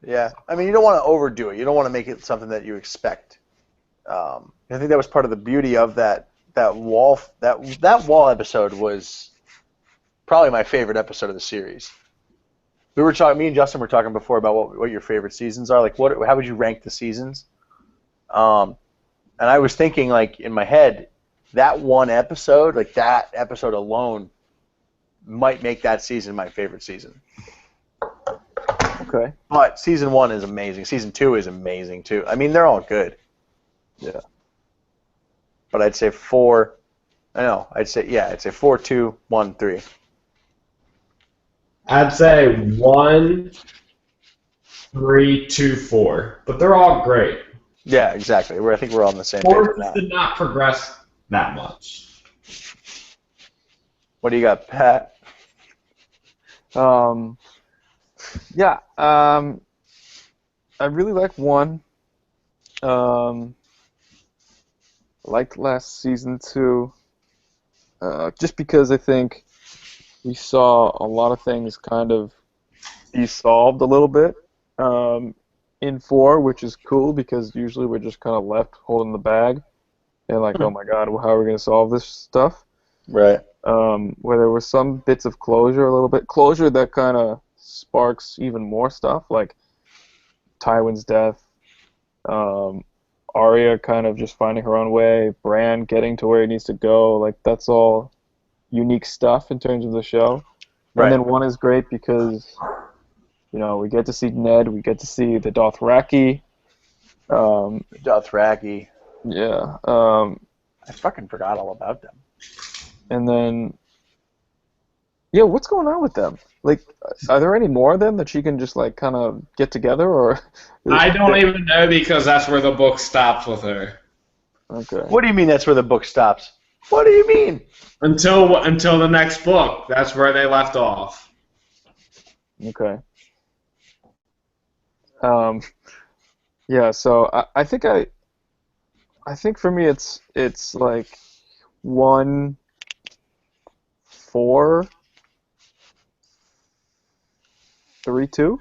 Yeah, I mean, you don't want to overdo it. You don't want to make it something that you expect. I think that was part of the beauty of that wall. That wall episode was probably my favorite episode of the series. We were talking. Me and Justin were talking before about what your favorite seasons are. Like, how would you rank the seasons? And I was thinking, like in my head, that one episode, like that episode alone, might make that season my favorite season. Okay. But season 1 is amazing. Season 2 is amazing too. I mean, they're all good. Yeah. But I'd say 4. I'd say 4, 2, 1, 3. I'd say 1, 3, 2, 4. But they're all great. Yeah, exactly. I think we're all on the same page. 4 did not progress that much. What do you got, Pat? Yeah. I really like 1. Liked last season 2. Just because I think we saw a lot of things kind of be solved a little bit in 4, which is cool because usually we're just kind of left holding the bag and like, oh my god, well, how are we going to solve this stuff? Right. Where there were some bits of closure, a little bit closure that kind of sparks even more stuff, like Tywin's death, Arya kind of just finding her own way, Bran getting to where he needs to go. Like that's all unique stuff in terms of the show. Right. And then 1 is great because we get to see Ned, we get to see the Dothraki. Dothraki. Yeah. I fucking forgot all about them. And then Yeah, what's going on with them? Like, are there any more of them that she can just like kind of get together, or? I don't even know because that's where the book stops with her. Okay. What do you mean that's where the book stops? What do you mean? Until the next book, that's where they left off. Okay. Yeah. So I think for me it's like 1, 4, 3, 2.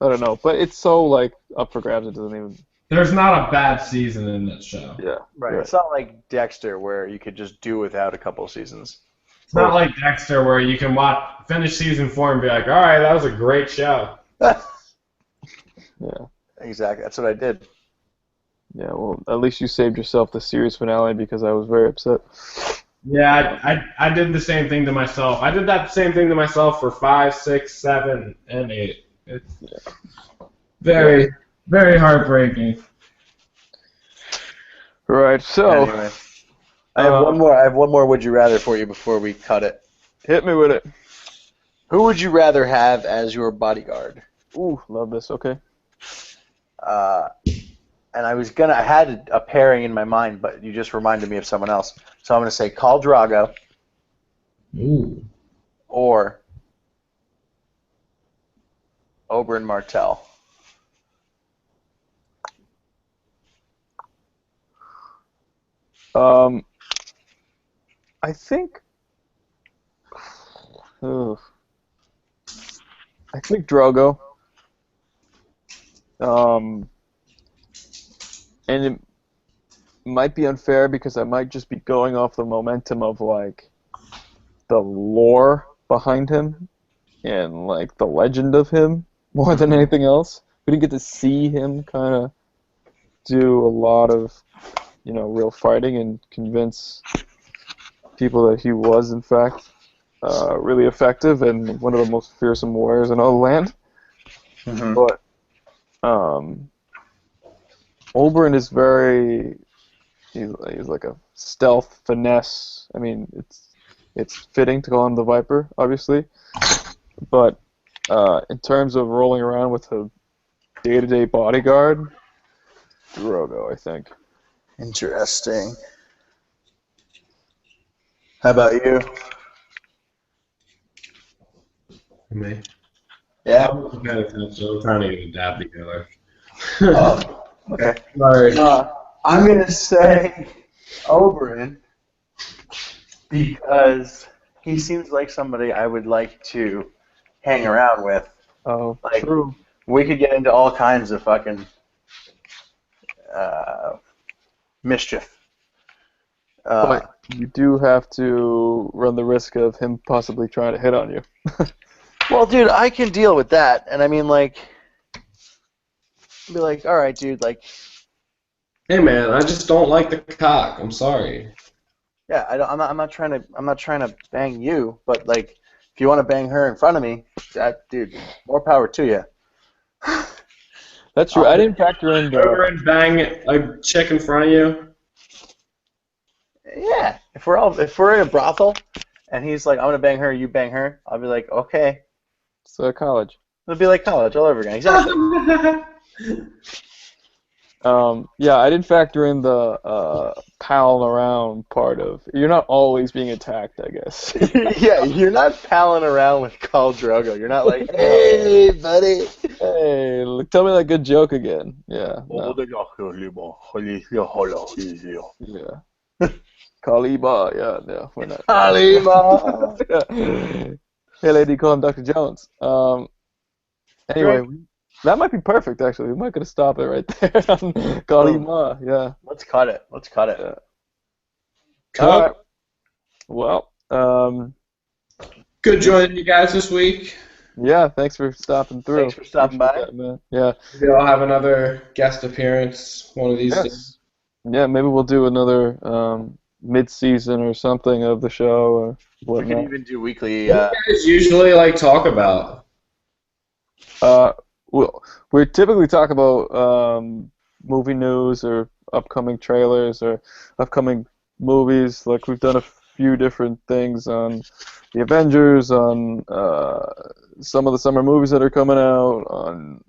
I don't know, but it's so like up for grabs. It doesn't even. There's not a bad season in this show. Yeah. Right. It's not like Dexter where you could just do without a couple seasons. It's not like Dexter where you can finish season 4 and be like, all right, that was a great show. Yeah. Exactly. That's what I did. Yeah. Well, at least you saved yourself the series finale because I was very upset. Yeah, I did the same thing to myself. I did that same thing to myself for 5, 6, 7, and 8. It's very, very heartbreaking. Right. So. Anyway, I have one more. I have one more. Would you rather for you before we cut it? Hit me with it. Who would you rather have as your bodyguard? Ooh, love this. Okay. And I had a pairing in my mind, but you just reminded me of someone else. So I'm going to say Khal Drago. Ooh. Or Oberyn Martell. I think. I think Drogo. And it might be unfair because I might just be going off the momentum of like the lore behind him and like the legend of him more than anything else. We didn't get to see him kind of do a lot of, real fighting and convince people that he was in fact really effective and one of the most fearsome warriors in all the land. Mm-hmm. But Oberyn is he's like a stealth finesse. I mean, it's fitting to call him the Viper, obviously, but in terms of rolling around with a day-to-day bodyguard, Drogo, I think. Interesting. How about you? Me? Yeah. I'm paying attention. I'm trying to get a dab together. Oh, okay. Sorry. I'm going to say Oberyn because he seems like somebody I would like to hang around with. Oh, Like, true. we could get into all kinds of fucking mischief. But you do have to run the risk of him possibly trying to hit on you. Well, dude, I can deal with that. And I mean, like, be like, all right, dude, like, Hey man, I just don't like the cock. I'm sorry. yeah, I'm not trying to bang you, but like, if you want to bang her in front of me, that dude, more power to you. That's true. I didn't factor in Over and bang a chick in front of you. Yeah, if we're in a brothel, and he's like, I'm gonna bang her, you bang her, I'll be like, okay. So college. It'll be like college all over again. Exactly. Yeah, I didn't factor in the palling around part of. You're not always being attacked, I guess. Yeah, you're not palling around with Khal Drogo. You're not like, hey, buddy. Hey, tell me that good joke again. Yeah. No. Yeah. Kaliba, yeah, we're not. Halima. Hey, lady, call him Dr. Jones. Anyway, that might be perfect, actually. We might could stop it right there on Kalima, yeah. Let's cut it. Yeah. Cool. All right. Well, Good joining you guys this week. yeah, thanks for stopping through. Thanks for stopping by. That, man. Yeah. Maybe I'll have another guest appearance one of these days. Yes. Yeah, maybe we'll do another mid-season or something of the show or We whatnot. could even do weekly. What do you guys usually like talk about? Well, we typically talk about movie news or upcoming trailers or upcoming movies. Like we've done a few different things on the Avengers, on some of the summer movies that are coming out, on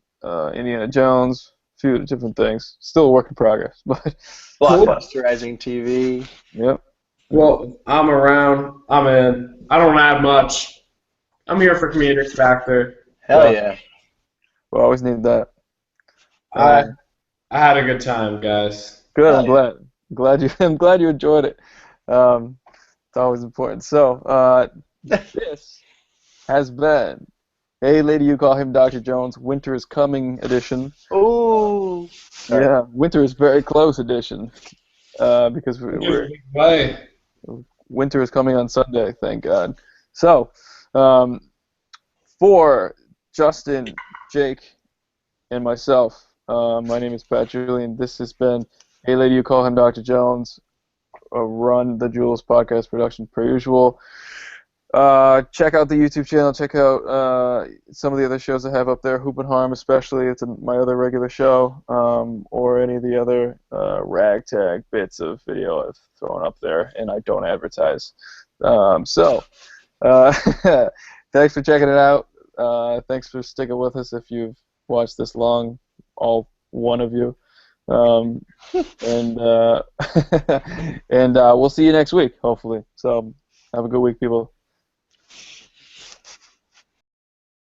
Indiana Jones, a few different things. Still a work in progress, but Blockbusterizing TV. yep. Well, I'm around. I'm in. I don't add much. I'm here for comedic factor. Hell yeah. We always need that. I had a good time, guys. Good. Oh, I'm yeah. glad. I'm glad you enjoyed it. It's always important. So this has been Hey Lady, You Call Him Dr. Jones, Winter is Coming edition. Ooh. Sorry. Yeah, Winter is Very Close edition. Because winter is coming on Sunday, thank God. So, for Justin, Jake, and myself, my name is Pat Julian. This has been Hey Lady, You Call Him Dr. Jones, run the Julz podcast production per usual. Check out the YouTube channel. Check out some of the other shows I have up there. Hoop and Harm, especially. It's my other regular show, or any of the other ragtag bits of video I've thrown up there, and I don't advertise. So, thanks for checking it out. Thanks for sticking with us if you've watched this long, all one of you. And and we'll see you next week, hopefully. So, have a good week, people.